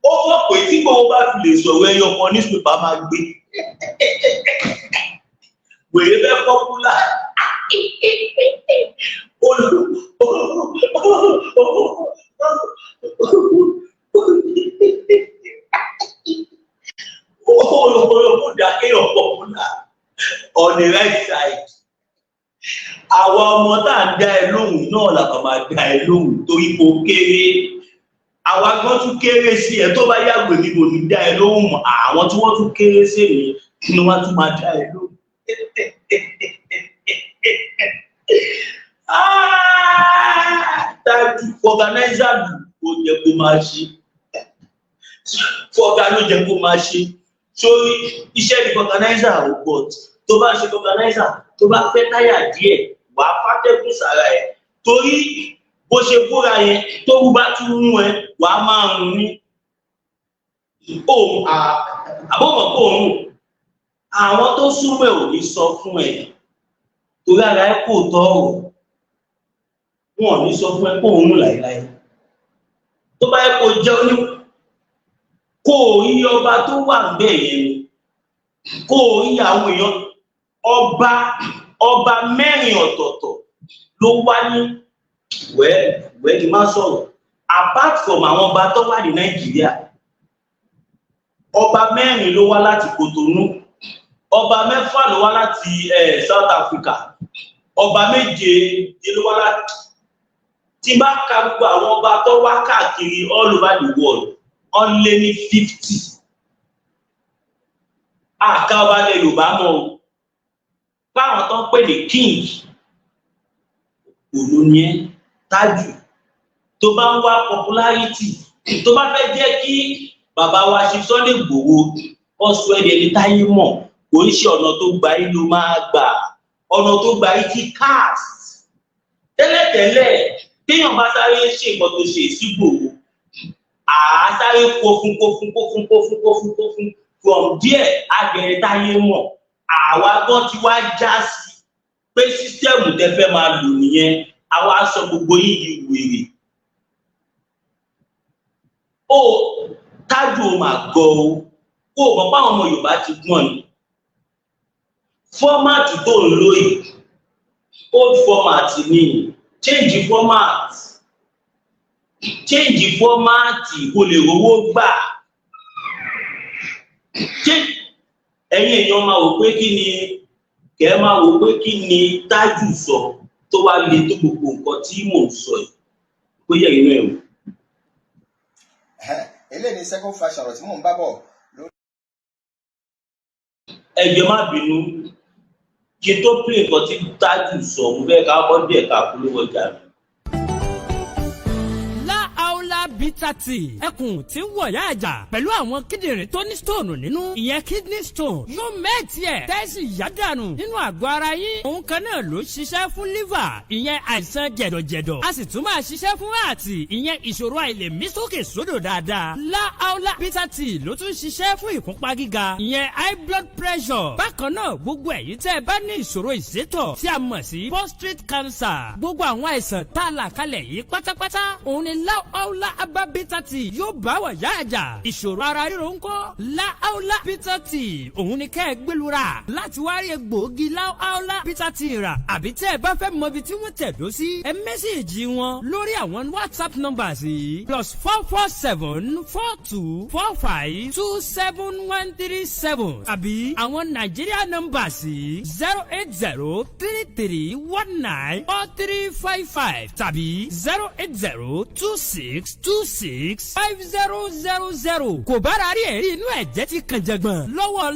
Ó fọ́ pé tí Igboho bá fi lè sọ̀rọ̀ ẹyọ kan ní sùpà máa gbé. Wèrè fẹ́ pọ́pùlà. On the right side. Àwọn ọmọ tá à ń dá ẹ lóhùn náà làkàn máa dá ẹ lóhùn torí kò kéré. Àwa gan tún kéré sí ẹ tó bá yàgò ní kò ní dá ẹ lóhùn mọ́. Àwọn tí wọ́n tún kéré sí èmi ni wọ́n tún máa dá ẹ lóhùn. Tájù organizer ló jẹ́ kó máa ṣe. Fọ́gá ló jẹ́ kó máa ṣe. Sórí iṣẹ́ ní organizer ò pọ̀ tó bá ṣe organizer tó bá fẹ́ táyà díẹ̀ wà á fàtẹ́kùn sára ẹ̀ torí bó ṣe búra yẹn tó wú bá tún mú ẹ wà á máa rùn ní òun àbọ̀mọ̀ kó òun àwọn tó súnmọ́ ẹ̀ ò ní sọ fún ẹ torí ara ẹ kò tọrọ wọn ò ní sọ fún ẹ kó òun láìláì tó bá yẹ kó jẹ́ oní kó rí ọba tó wà bẹ́ẹ̀ yẹn ni kó rí àwọn èèyàn ọba mẹ́rin ọ̀tọ̀ọ̀tọ̀ ló wá ní wẹ́ẹ̀dì má sọ̀rọ̀ apart from àwọn ọba tó wà ní Nàìjíríà ọba mẹ́rin ló wá láti Kòtónú ọba mẹ́fà ló wá láti South Africa ọba méje ló wá láti tí bá ka gbogbo àwọn ọba tó wá káàkiri all over the world wọ́n lé ní 50 àká ọba ilẹ̀ Yorùbá mọ́ o fáwọn tó ń pè ní king olóyè Tájù tó bá ń wá popularity tó bá fẹ́ jẹ́ kí bàbá wa Chief Sunday Igboho ọ̀sùn ẹ̀dẹ̀ ní táyé mọ̀ kò ń ṣe ọ̀nà tó gba ìlú máa gbà ọ̀nà tó gba ìtì cast tẹ́lẹ̀tẹ́lẹ̀ téèyàn bá sáré ṣe nǹkan tó ṣe sí Igboho sáré kófún from there àgbẹ̀rẹ̀ táyé mọ̀ àwa gan ti wá já sí pé sísítẹ́ẹ̀mù tẹ́ fẹ́ máa lò nìyẹn àwa sọ gbogbo yìí wèrè ó Tájù ó máa gọ o kó o mọ̀ páwọn ọmọ Yorùbá ti gbọ́n ni fọ́mátì tó ń lò yìí old format ni change format kó lè rówó gbà. ẹ̀yin èèyàn máa wò pé kí ni kẹ́ máa wò pé kí ni Tájù sọ tó wá le tó gbogbo nǹkan tí mò ń sọ yìí kó yẹ inú ẹ̀ wò. eléyìí ni second fashion ọ̀rọ̀ tí mò ń bá bọ̀. ẹ jọ̀ọ́ má bínú kí n tó play nǹkan tí Tájù sọ mo fẹ́ ká bọ́ díẹ̀ ká polówó ọjà mi. Bitter tea ẹkùn tí ń wọ̀yá àjà pẹ̀lú àwọn kíndìnrín tó ní stone nínú ìyẹn kidney stone yóò mẹ́ẹ̀tì ẹ̀ tẹ́sí yádànù nínú àgọ́ ara yín. òun kan náà ló ṣiṣẹ́ fún liver ìyẹn àìsàn jẹ̀dọ̀jẹ̀dọ̀ a sì tún máa ṣiṣẹ́ fún ààtì ìyẹn ìṣòro àìlèmí sókè sódò dáadáa. La bitter tea ló tún ṣiṣẹ́ fún ìfúnpá gíga ìyẹn high blood pressure. bákan náà gbogbo ẹ̀yin tẹ́ ẹ bá ní ìṣòro ìsétọ̀ tí a mọ̀ sí prostate cancer gbogbo àwọn àìsàn tá a là kalẹ̀ yìí pátápátá òun ni La bitter tea yóò bá wà yá àjà ìṣòro ara ríro ńkọ́ La bitter tea òun ni kẹ́ ẹ gbẹlura láti wá rí egbòogi La bitter tea rà àbí tẹ́ ẹ bá fẹ́ mọ ibi tí wọ́n tẹ̀dó sí ẹ mẹ́sẹ̀gì wọn lórí àwọn WhatsApp numbers yìí +447-4245-27137 àbí àwọn Nigeria numbers yìí 08033194355 tàbí 08026265000 kò bára rí ẹ̀rí inú ẹ̀jẹ̀ ti kàn jẹ̀gbọ̀n lọ́wọ́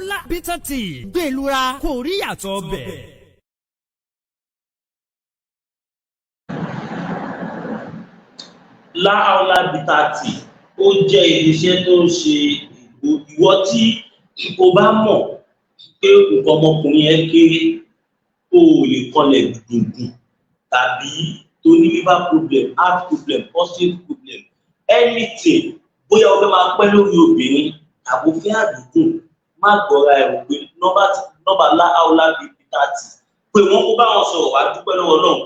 La bitter tea gbẹ̀lura kò rí yàtọ̀ bẹ̀. La bitter tea ó jẹ́ iléeṣẹ́ tó ń ṣe ìwọ tí o bá mọ̀ pé nǹkan ọmọkùnrin ẹ kéré o ò lè kọlẹ̀ dùndùn tàbí tó ní liver problem heart problem prostate problem anything bóyá o fẹ́ máa pẹ́ lórí obìnrin tàbí fẹ́ àdúgbò má gbọ́ra ẹ̀ wò pé nọ́mbà La bitter tea pé wọ́n kó bá wọn sọ̀rọ̀ wá dúpẹ́ lọ́wọ́ náà.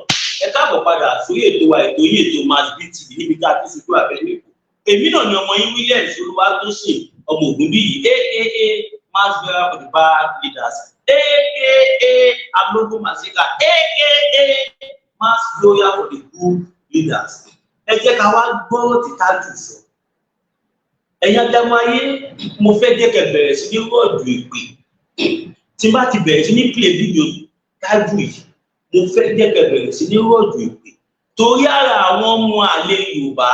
ẹ káàbọ̀ padà sórí ètò wa ètò yìí ètò MassBTV níbi tá a ti sìnkú abẹ́lé kù. èmi náà ni ọmọ yín Williams Olúwatósìn ọmọ Ògúnbíyì aka mass bearer for the bad leaders aka Alogo Masika aka mass lawyer for the good leaders. ẹ jẹ́ ká wá gbọ́rọ̀ tí Tájù sọ. ẹ̀yin adámọ̀ ayé mo fẹ́ jẹ́ kẹ́ bẹ̀rẹ̀ sí ní rọ̀jò ìpè tí bá ti bẹ̀rẹ̀ sí ní play fídíò Tájù yìí mo fẹ́ jẹ́ kẹ́ bẹ̀rẹ̀ sí ní rọ̀jò ìpè torí ara àwọn ọmọ àlè Yorùbá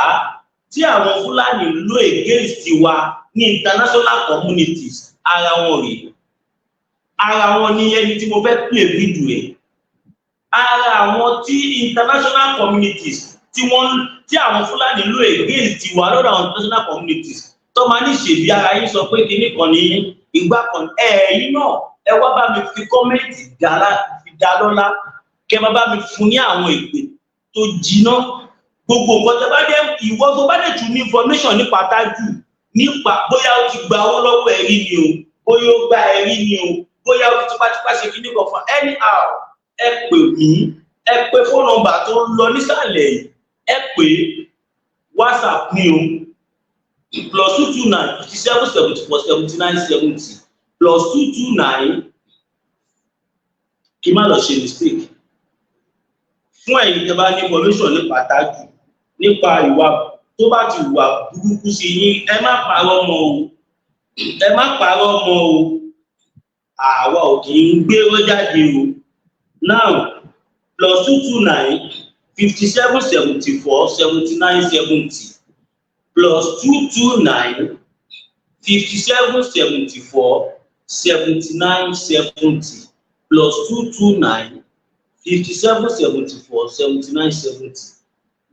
tí àwọn Fúlàní lò against wa ní international communities ara wọn rèé. ara wọn ni ẹni tí mo fẹ́ play fídíò ẹ̀. ara àwọn tí international communities tí àwọn Fúlàní lò against wa lọ́dọ̀ àwọn international communities tó máa ní ṣèbí ara yín sọ pé kinní kan ní ìgbà kan ẹ̀yin náà ẹ wá bá mi fi kọ́mẹ́ǹtì dá lọ́lá kẹ máa bá mi fún ní àwọn ìpè tó jiná gbogbo nǹkan tó bá dé ìwọ tó bá dé tún ní information nípa Tájù nípa bóyá ó ti gba owó lọ́wọ́ ẹ̀rí ni o bóyá ó gba ẹ̀rí ni o bóyá ó ti tipátipá ṣe kíní kan fún anyhow ẹ pè mí ẹ pè fóònù nọ́mbà tó ń lọ nísàlẹ̀ yìí ẹ pè WhatsApp ni o +229 5774 79 70 +229 kí má lọ ṣe mistake. fún ẹ̀yin tẹ́ bá ní information nípa Tájù nípa ìwà tó bá ti wà burúkú sí yín ẹ má parọ́ mọ́ o àwa ò kì í gbé ó jáde o. now +229 5774 79 70 +229 5774 79 70 +229 5774 79 70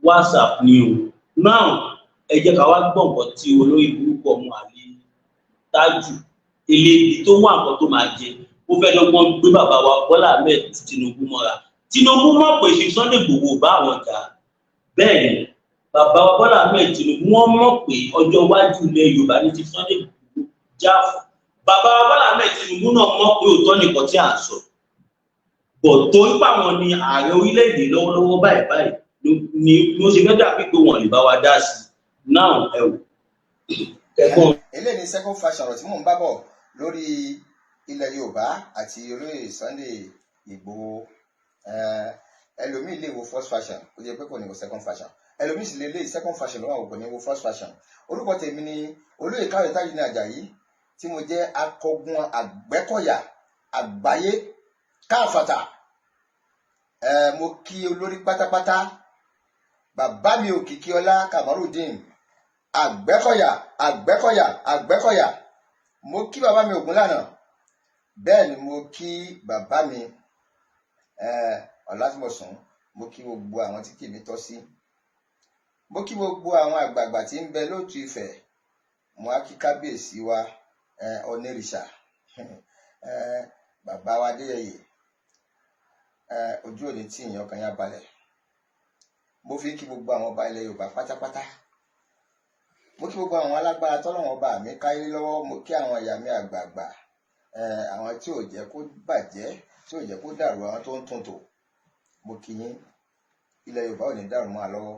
WhatsApp ni o. now ẹ jẹ́ ká wá gbọ́ nǹkan tí olórí burúkú ọmọ àlè Tájù eléyìí tó wà nǹkan tó máa jẹ ó fẹ́ lọ́gbọ́n gbé bàbá wa Bọ́lá Ahmed Tinubu mọ́ra. Tinubu mọ̀ pé ṣe Sunday Igboho bá àwọn jà bẹ́ẹ̀ ni bàbá wa Bọ́lá Ahmed Tinubu wọ́n mọ̀ pé ọjọ́ iwájú ilẹ̀ Yorùbá ní ti Sunday Igboho já fún. bàbá wa Bọ́lá Ahmed Tinubu náà mọ̀ pé òótọ́ nìkan tí à ń sọ bọ̀ tó ń pa wọn ní ààrẹ orílẹ̀-èdè lọ́wọ́lọ́wọ́ báyìí ni ó ṣe fẹ́ dàbí pé wọ́n lè bá wa dá sí i náà ẹ wò. eléyìí ni second fashion ọ̀rọ̀ tí mò ń bá bọ̀ lórí ilẹ̀ Yorùbá àti olóyè Sunday Ìgbòho. Ẹlòmíì lè wo first fashion ó jẹ́ pé kò ní wo second fashion, ẹlòmíì sì lè lé second fashion lọ́wọ́ àwọn kò ní wo first fashion. Orúkọ tèmi ni olóyè Káyọ̀dé Tajudeen Àjàyí tí mo jẹ́ akọgun Àgbẹ̀kọ̀yà àgbáyé káfàtà. Mo kí olórí pátápátá bàbá mi Òkìkíọlá Kamarudeen Àgbẹ̀kọ̀yà. Mo kí bàbá mi Ògúnlànà, bẹ́ẹ̀ ni mo kí bàbá mi Ọlátúnbọ̀sún. Mo kí gbogbo àwọn tí kì mí tọ́ sí. Mo kí gbogbo àwọn àgbààgbà tí ń bẹ lóòtú Ifẹ̀. Mo á kí kábíyèsí wa Onírìṣà bàbá wa Adéyẹyè, ojú òní tí ìyàn kan yá balẹ̀. Mo fi kí gbogbo àwọn ọba ilẹ̀ Yorùbá pátápátá. Mo kí gbogbo àwọn alágbára tọ́lọ́run ọba mi káyé lọ́wọ́. Mo kí àwọn ìyá mi àgbààgbà, àwọn tí ò jẹ́ kó bàjẹ́, tí ò jẹ́ kó dàrú, àwọn tó ń tún tò. Mo kí yín, ilẹ̀ Yorùbá ò ní dàrú mọ́ wa lọ́wọ́.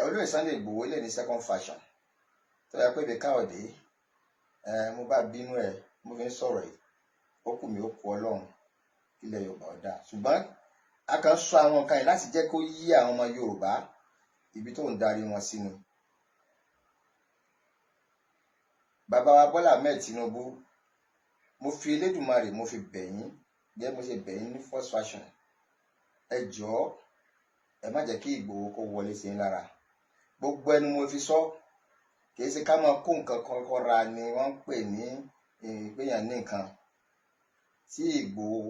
Olóyè Sunday Ìgbòho lè ní second fashion tó yẹ pé ibi Káyọ̀dé mo bá bínú ẹ̀ mo fi ń sọ̀rọ̀ yìí, ó kù mí ó kù Ọlọ́run ilẹ̀ Yorùbá ọ̀dà. Ṣùgbọ́n a kàn sọ àwọn nǹkan yìí láti jẹ́ kó yí àwọn ọmọ Yorùbá ibi tó ń darí wọn sínú. Bàbá wa Bọ́lá Ahmed Tinubu, mo fi Elédùmarè mo fi bẹ̀yín, jẹ́ mo ṣe bẹ̀yín ní first fashion. Ẹ jọ̀ọ́ ẹ má jẹ́ kí Ìgbòho kó wọlé sí i lára. Gbogbo ẹnu mo fi sọ, kìí ṣe ká máa kó nǹkan kan ra ni wọ́n ń pè ní ìpéyàn ní nǹkan. Tí Ìgbòho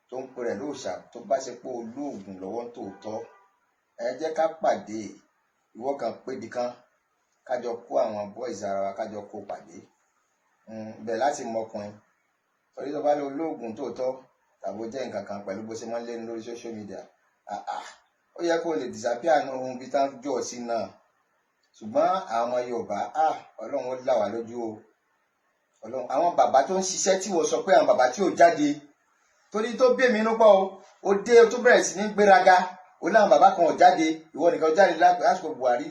tó ń pè rẹ̀ lóòṣà tó bá ṣe pé olóògùn lọ́wọ́ tòótọ́, ẹ jẹ́ ká pàdé ìwọ kan pébi kan kájọ kó àwọn boys ara wa kájọ kó pàdé. Bẹ́ẹ̀ láti mọkùnrin, torí tó bá lọ olóògùn tòótọ́ tàbí ó jẹ́ nǹkan kan pẹ̀lú bó ṣe máa ń lé lórí social media, ó yẹ kó lè disappear ní ohun bí tán jọ sí náà. Ṣùgbọ́n àwọn ọmọ Yorùbá, Ọlọ́run ó là wá lójú o. Ọlọ́run, àwọn bàbá tó ń ṣiṣẹ́ tí wọ́n sọ pé àwọn bàbá tí ò jáde, torí tó bí èmi inú pọ̀ o, ó dé o tó bẹ̀rẹ̀ sí ní gbéraga, ó láwọn bàbá kan ò jáde, ìwọ nìkan jáde lásìkò Buhari.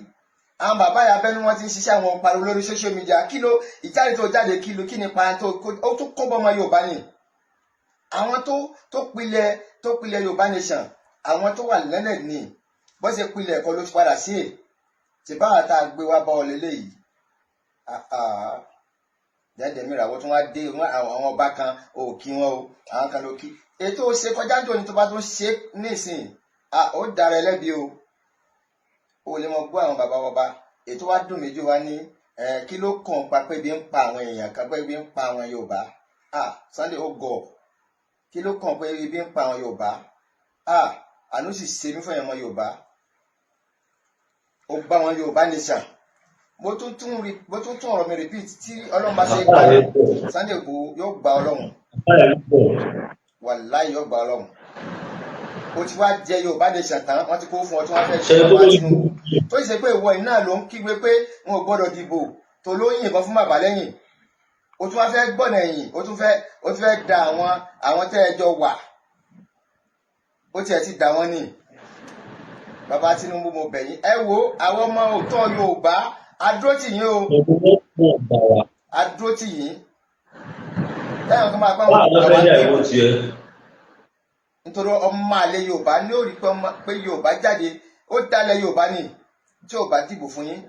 Àwọn bàbá yà bẹ́nu wọn ti ń ṣiṣẹ́ àwọn pariwo lórí social media. Kí ló ìjáde tó jáde, kí ni pa tó ó tún kọ́ bọ́ ọmọ Yorùbá ni. Àwọn tó pilẹ̀ Yorùbá nation, àwọn tó wà lẹ́lẹ̀ ní bó ṣe pilẹ̀ ẹ̀kọ́ ló ti padà sí è. Tí báwa tá a gbé wá bá ọ lélẹ́yìí, jẹ́jẹ́ mìíràn wọ́n tún wá dé àwọn ọba kan òkì wọn o, àwọn kan ló kí. Ètò ṣe kọjá ní tó bá tún ṣe nísìnyí, ó dára ẹlẹ́bi o. O lè mọ gbọ́ àwọn bàbá ọba. Ètò wa dùn méjì wá ní kí ló kàn pa pé bí ń pa àwọn èèyàn kan, pé bí ń pa àwọn Yorùbá. Sunday ó gọ̀, kí ló kàn pé bí ń pa àwọn Yorùbá. Àánú sì ṣe mí fún ẹ̀yàn ọmọ Yorùbá. Ó bá wọn Yorùbá nation. Mo tún tún ọ̀rọ̀ mi repeat, tí Ọlọ́run bá ṣe gbà Sunday Igboho yóò gba Ọlọ́run. Wàláhì yóò gba Ọlọ́run. O ti wá jẹ Yorùbá nation tán, wọ́n ti kó fún ọ tí wọ́n fẹ́ ṣe Yorùbá Tinubu. Tó ṣe pé ìwọ iná ló ń kígbe pé wọn ò gbọ́dọ̀ dìbò, tó ló yìnbọn fún bàbá lẹ́yìn. O tún wá fẹ́ gbọ́nà ẹ̀yìn, o tún fẹ́ da àwọn tẹ́ ẹ jọ wà. Ó tiẹ̀ ti dà wọ́n ní. Bàbá Tinubu mo bẹ̀ yín, ẹ wo àwọn ọmọ òótọ́ Yorùbá, adúró tì yín o. Adúró tì yín. Táwọn kan máa bá wọn àwọn nítorí ọmọ àlè Yorùbá ní ó rí pé Yorùbá jáde, ó dalẹ̀ Yorùbá ní tí ò bá dìbò fún yín.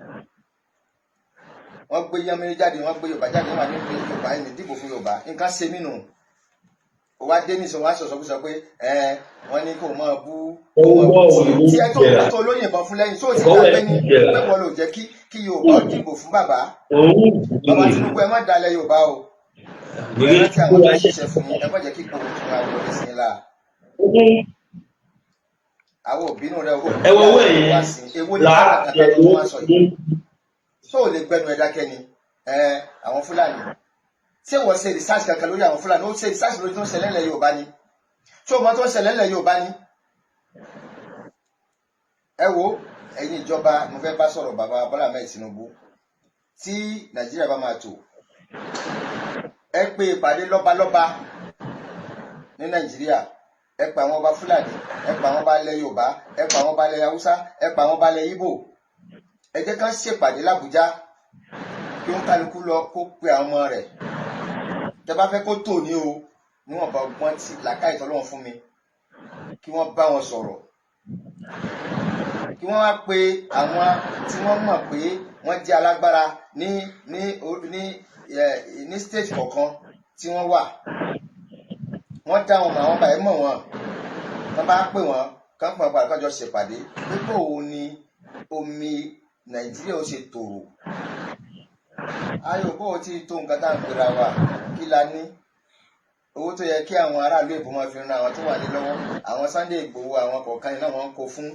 Wọ́n gbé Yánmírí jáde, wọ́n gbé Yorùbá jáde, wọ́n wà ní Yorùbá yìí ní dìbò fún Yorùbá. Nǹkan ṣe mí nù. Ó wá dé nísìnyí wọ́n á sọ pé wọ́n ní kò máa bú tí ẹ tó lóyìnbọn fún lẹ́yìn tó ti gbàgbé ní pé wọ́n lò jẹ́ kí Yorùbá ó dìbò fún bàbá. Bàbá Tinubu ẹ má dalẹ̀ Yorùbá o. Ẹ rántí àwọn tó ṣiṣẹ́ fún yín, ẹ má jẹ́ kí Ìgbòho tún ra wọlé sí ńlá. Àwọn òbínú rẹ wá sí ewu ní kàkàtà tó wá sọ yìí. Tó lè gbẹnu ẹ dákẹ́ ni àwọn Fúlàní. Ṣé wọ́n ṣe research kankan lórí àwọn Fúlàní? Ó ṣe research lórí tó ń ṣẹlẹ̀ ńlẹ̀ Yorùbá ni. Ṣé o mọ tó ń ṣẹlẹ̀ ńlẹ̀ Yorùbá ni? Ẹ wo ẹ̀yin ìjọba, mo fẹ́ bá sọ̀rọ̀ bàbá Bọ́lá Ahmed Tinubu. Tí Nàìjíríà bá máa tò, ẹ pé ìpàdé lọ́balọ́ba ní Nàìjíríà. Ẹ pa àwọn ọba Fúlàní, ẹ pa àwọn ọba ilẹ̀ Yorùbá, ẹ pa àwọn ọba ilẹ̀ Haúsá, ẹ pa àwọn ọba ilẹ̀ Ìgbò. Ẹ jẹ́ ká ṣèpàdé l'Àbújá kí wọ́n kálukú lọ kó pe àwọn ọmọ rẹ̀ tẹ́ bá fẹ́ kó tò ní o níwọ̀n bá gbọ́n tí làákàyè tọ́lọ́run fún mi kí wọ́n bá wọn sọ̀rọ̀ kí wọ́n wá pe àwọn tí wọ́n mọ̀ pé wọ́n jẹ́ alágbára ní stage kọ̀ọ̀kan tí wọ́n wà wọ́n dá wọn mọ̀ àwọn bàyẹ̀ mọ̀ wọn wọ́n bá pè wọ́n kán pọ̀ padà kájọ ṣèpàdé pípò òun ni omi Nàìjíríà ó ṣe tòrò ayò bó ti tó nǹkan tá à ń pera wa kí la ní owó tó yẹ kí àwọn aráàlú èbó máa fi ran àwọn tó wà ní lọ́wọ́ àwọn Sunday Igboho àwọn kọ̀ọ̀kan iná wọn ń kó fún.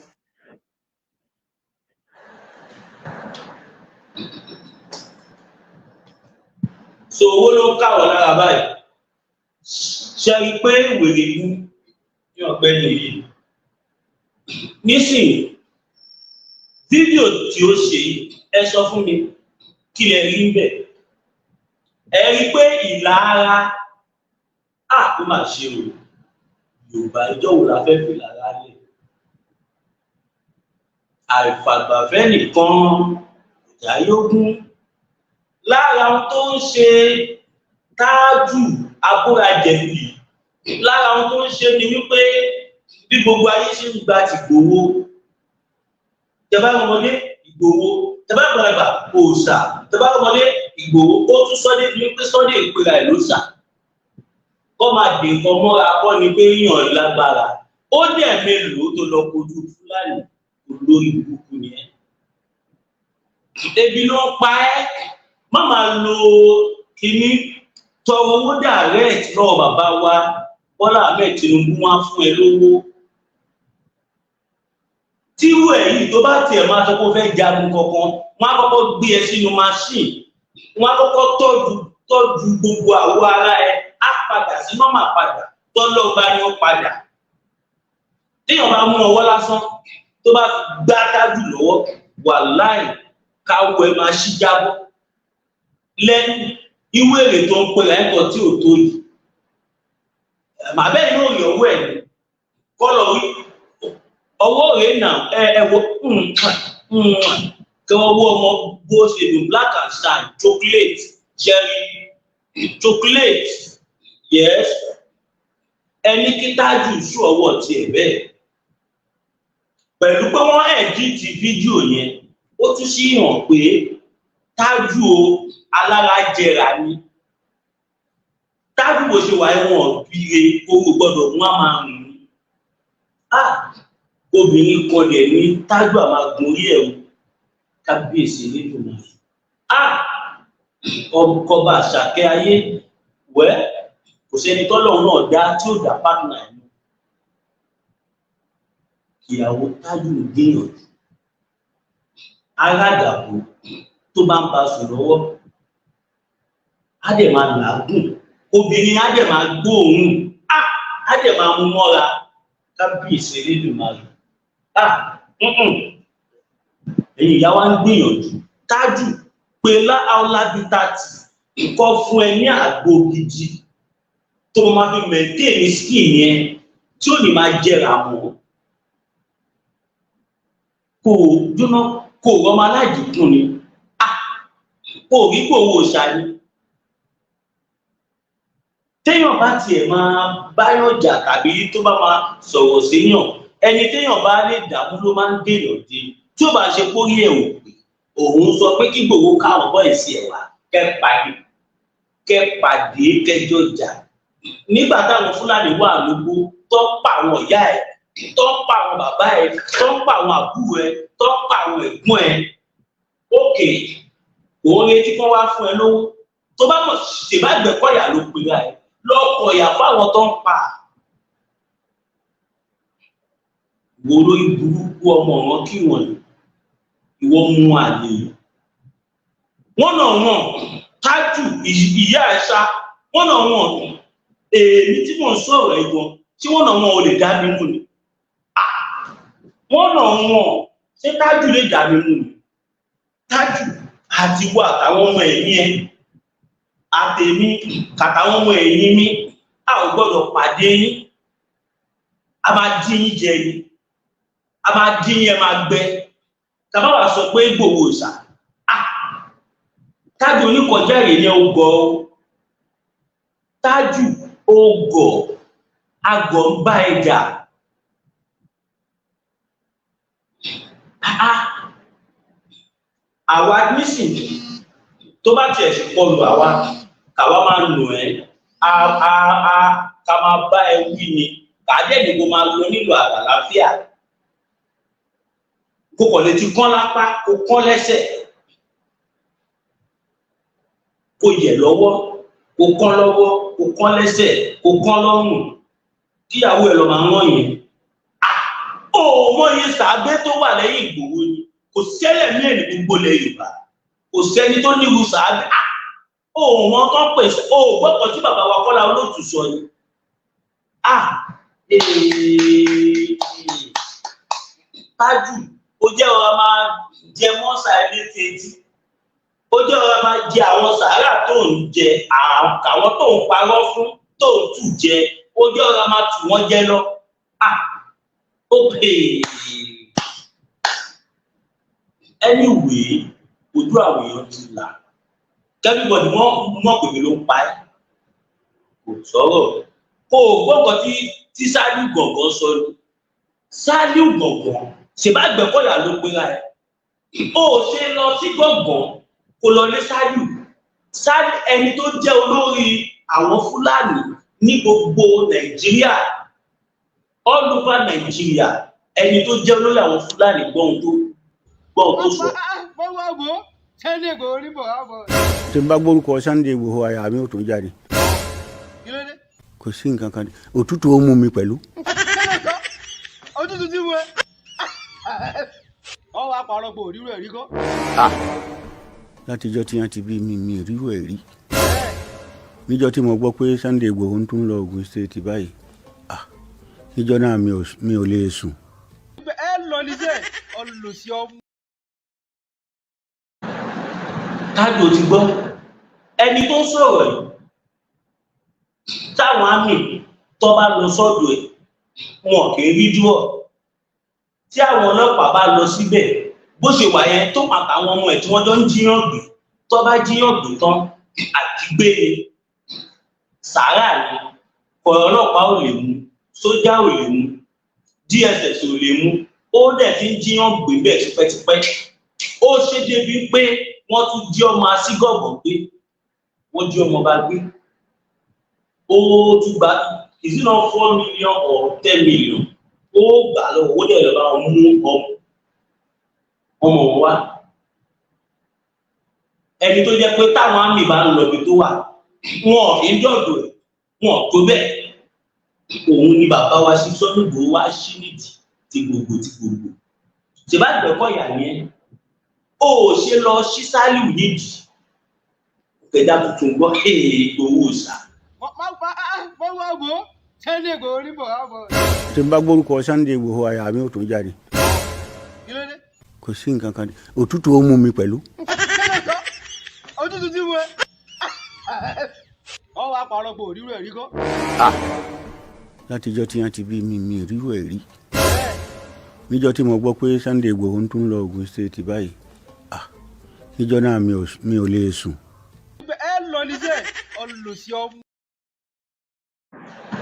so owó ló ń káwọ́ lára báyìí ṣe rí pé wèrè mú ní ọ̀pẹ nìyí nísìnyí fídíò tí ó ṣe ẹ sọ fún mi kí lẹ rí bẹ ẹ rí pé ìlà ara ló máa ṣe o Yorùbá ìjọ wo la fẹ́ fi lára lẹ̀ àìfàgbàfẹ́ nìkan ìjà yógún lára ohun tó ń ṣe Tájù Abórajẹ̀bí lára ohun tó ń ṣe ni wípé bí gbogbo ayé ṣe ń gba ti Ìgbòho tẹ́bá ọmọdé Ìgbòho tẹ́bá gbàgbà òòṣà tẹ́bá ọmọdé Ìgbòho ó tún sọ́dé ní pé sọ́dé ìpera ẹ̀ ló ṣà kọ́ máa dè nǹkan mọ́ra kọ́ ni pé yàn lágbára ó dẹ̀ mélòó tó lọ kojú Fúlàní olórí burúkú ni ẹ́ ebi ló ń pa ẹ́ má máa lo kíní tọrọ owó direct lọ́wọ́ bàbá wa Bọ́lá Ahmed Tinubu wá fún ẹ lówó tíwú ẹ̀yìn tó bá tiẹ̀ máa sọ pé ó fẹ́ jagun kankan wọ́n á kọ́kọ́ gbé ẹ sínú machine wọ́n á kọ́kọ́ tọ́jú gbogbo àwọ̀ ara ẹ á padà sí mọ́mà padà tọ́lọ́gba ni ó padà téèyàn bá mú ọwọ́ lásán tó bá gbá Tájù lọ́wọ́ wàláì káwọ́ ẹ máa ṣí jábọ́ lẹ́nu ìwé èrè tó ń pè láìpọ̀ tí ò tó yìí màbẹ́ inú òye ọwọ́ ẹ̀ kọ́lọ̀ rí ọwọ́ rẹ̀ náà ẹ̀wọ̀ kí wọ́n wọ́ ọmọ bó ṣe dùn black and shine chocolate cherry chocolate yes ẹni kí Tájù sú ọwọ́ tiẹ̀ bẹ́ẹ̀ pẹ̀lú pé wọ́n ẹ̀díìtì fídíò yẹn ó tún sí hàn pé Tájù o alára jẹrà ni Tájù bó ṣe wà ẹ̀wọ̀n bíire owó gbọ́dọ̀ mú àmà rìn ní obìnrin kan dẹ̀ ní Tájù àmàgùn orí ẹ̀wù kábíyèsí nínú ọkọ̀ọba Àṣàkẹ́ ayé wẹ́ kò sẹ́ni tọ́lọ́run náà dá tí ó dá pátánà ẹ̀ ìyàwó Tájù ń gbìyànjú aládàbò tó bá ń bá sùn lọ́wọ́ á dẹ̀ máa làágùn obìnrin á dẹ̀ máa gbóòórùn á dẹ̀ máa mú mọ́ra kábíyèsí Elédùmarè ẹ̀yin ìyá wa ń gbìyànjú Tájù pé láàlábítàtì nǹkan fún ẹ ní àgbo gidi tó máa fi mẹ̀tẹ́ẹ̀nì skin yẹn tí ò ní máa jẹrà mọ́ kò jóná kò rọmọ aláìdìkún ni kò rí kò owó ṣáájú téèyàn bá tiẹ̀ máa báyọ̀ jà tàbí tó bá máa sọ̀rọ̀ séèyàn ẹni téèyàn bá lè dààmú ló máa ń dènà dé tí ó bá ṣe kórí ẹ̀ ò pé òun sọ pé kí Ìgbòho káwọn bọ́ ẹ̀ sí ẹ̀ wá kẹ́pàdé kẹjọ jà nígbà táwọn Fúlàní wà lógbó tó pa àwọn ìyá ẹ̀ tó pa àwọn bàbá ẹ̀ tó pa àwọn àbúrò ẹ̀ tó pa àwọn ẹ̀gbọ́n ẹ̀ òkè òun retí kí wọ́n wá fún ẹ lówó tó bá mọ̀ ṣèbágbẹ́kọ̀yà ló pera ẹ̀ lọ́kọ̀ọ̀yà fáwọn tó ń pa wo lórí burúkú ọmọ wọn kí wọ́n ìwọ mú àlè wọ́n náà wọ́n Tájù ìyá ẹ̀ṣá wọ́n náà wọ́n èmi tí mò ń sọ̀rọ̀ ẹ̀gbọ́n tí wọ́n náà wọ́n ò lè dá mi mú ni wọ́n náà wọ́n ṣé Tájù lè dá mi mú ni Tájù àti wà àtàwọn ọmọ ẹ̀yìn ẹ̀ àtẹ̀mí kàtàwọn ọmọ ẹ̀yìn mi a ò gbọ́dọ̀ pàdé yín a máa dín yín jẹ yín a máa dín yín ẹ máa gbẹ tàbá wà sọ pé Ìgbòho ṣá Tájù oníkọjá èrè ni ó gọ Tájù ògọ̀ àgọ̀ ń bá ẹja. Àwa nísìnyí tó bá tiẹ̀ sì kọlù àwa káwa máa nù ẹ́ ká máa bá ẹ wí ni kàdé ni kó máa lọ nílò àlàáfíà. Kó kọ̀ lè ti kán lápá kó kán lẹ́sẹ̀ kó yẹ̀ lọ́wọ́ kó kán lọ́wọ́ kó kán lẹ́sẹ̀ kó kán lọ́rùn kíyàwó ẹ̀ lọ máa rán yẹn. Ó mọyì sàábé tó wà lẹ́yìn Ìgbòho ni kò sẹ́lẹ̀ ní èdè gbogbo ilẹ̀ Yorùbá kò sẹ́ni tó ní irú sàábé. Ó wọn kàn pè ó gbọ́dọ̀ tí bàbá wa Kọ́lá Olóòtú sọ ni. Tájù ó jẹ́ ọ̀rọ̀ máa jẹ mọ́sà ilé tẹ́tí ó jẹ́ ọ̀rọ̀ máa jẹ àwọn sàárà tó ń jẹ àwọn tó ń parọ́ fún tó ń tù jẹ ó jẹ́ ọ̀rọ̀ máa tù wọ́n jẹ lọ. Ó pè anyway ojú àwọn èèyàn ti là everybody mọ̀ pé mi ló ń pa ẹ́ kò sọ̀rọ̀ kó o gbọ́ nǹkan tí Sàlíù Gàngán sọ ni Sàlíù Gàngán ṣèbá Gbẹ́kọ̀yà ló gbéra ẹ̀ ó ṣe lọ sí Gàngán kó lọ lé Sàlíù ẹni tó jẹ́ olórí àwọn Fúlàní ní gbogbo Nàìjíríà all over Nàìjíríà ẹni tó jẹ́ olórí àwọn Fúlàní gbọ́n tó sọ. tí n bá gbórúkọ Sunday Igboho àyà mi ò tó jáde kò sí nǹkan kan òtútù ó mú mi pẹ̀lú. òtútù tí mo ọ wá parọ́ pé òrírò ẹ̀rí kọ́. látijọ́ tí wọ́n ti bí mi ìrírò ẹ̀ rí níjọ́ tí mo gbọ́ pé Sunday Igboho ń tún lọ Ògùn State báyìí níjọ́ náà mi ò lè sùn. ẹ lọ níṣẹ́ ọlọ́sí ọmú. Tájù ti gbọ́ ẹni tó ń sọ̀rọ̀ yìí táwọn àmì tó bá lọ sọ́dọ̀ ẹ̀ wọn kì í rí dúró tí àwọn ọlọ́pàá bá lọ síbẹ̀ bó ṣe wà yẹn tó àtàwọn ọmọ ẹ̀ tí wọ́n jọ ń jíyàn gbé tó bá jíyàn gbé tán àdìgbé sàárà ni ọlọ́pàá ò lè mú sójà ò lè mú DSS ò lè mú ó dẹ̀ ti ń jíyàn gbé bẹ́ẹ̀ tipẹ́tipẹ́ ó ṣe débi pé wọ́n tún jí ọmọ Asígọ̀gàn gbé wọ́n jí ọmọ bá gbé ó tún gba is it not 4 million or 10 million ó gbà lọ owó dẹ̀ lọ́ba wọn mú ọmọ wọn wá ẹni tó jẹ́ pé táwọn àmì bá ń lọ ibi tó wà wọn ò fi ń dọ̀dọ̀ ẹ̀ wọn tó bẹ́ẹ̀ òun ni bàbá wa sí sọ́nùgbò wá sí nídìí ti gbogbo ṣèbá Gbẹ́kọ̀yà yẹn ó ṣe lọ sí Sàlíù nídìí kẹjá tuntun gbọ́ owó ìsà. tí n bá gbórúkọ Sunday Igboho àyà mi ò tó jáde kò sí nǹkan kan òtútù ó mú mi pẹ̀lú. òtútù tí mo ọ wá parọ́ pé òrírò ẹ̀rí kọ́. látijọ́ tí wọ́n ti bí mi ìrírò ẹ̀ rí níjọ́ tí mo gbọ́ pé Sunday Igboho ń tún lọ Ògùn State báyìí níjọ́ náà mi ò lè sùn. ẹ lọ níṣẹ́ ọlọ́sí ọmú.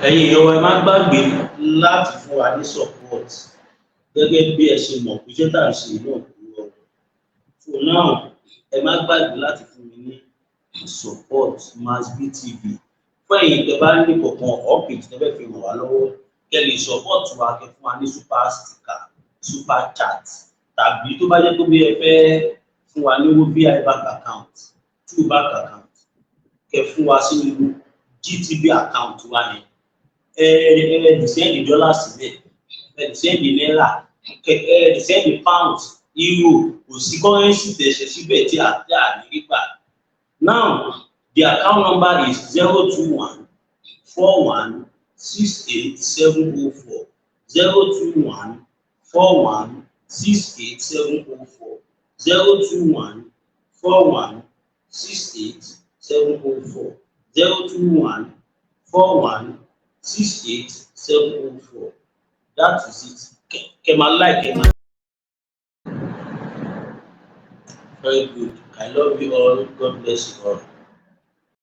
ẹ̀yin ìyọ̀wọ̀ ẹ má gbàgbé láti fún wa ní support gẹ́gẹ́ bí ẹ ṣe mọ̀ pé iṣẹ́ tá à ń ṣe náà kò rọrùn for now ẹ má gbàgbé láti fún mi ní support Masbi TV fún ẹ̀yin tẹ́ bá ní kankan ọ̀pẹ̀tì tẹ́ fẹ́ fi ràn wá lọ́wọ́ kẹ́ lè support wa kẹ́ fún wa ní super sticker super chat tàbí tó bá jẹ́ pé bí ẹ fẹ́ fún wa ní owó BI bank account True bank account kẹ́ fún wa sínú GTB account wa yẹn send dollar síbẹ̀ send naira send pounds euro kò sí currency tẹ̀sẹ̀ síbẹ̀ tí a ní nígbà. Now the account number is 02141687040 02141687040 02141687040 02141687040. That is it. Kema like Kema. Very good. I love you all. God bless you all.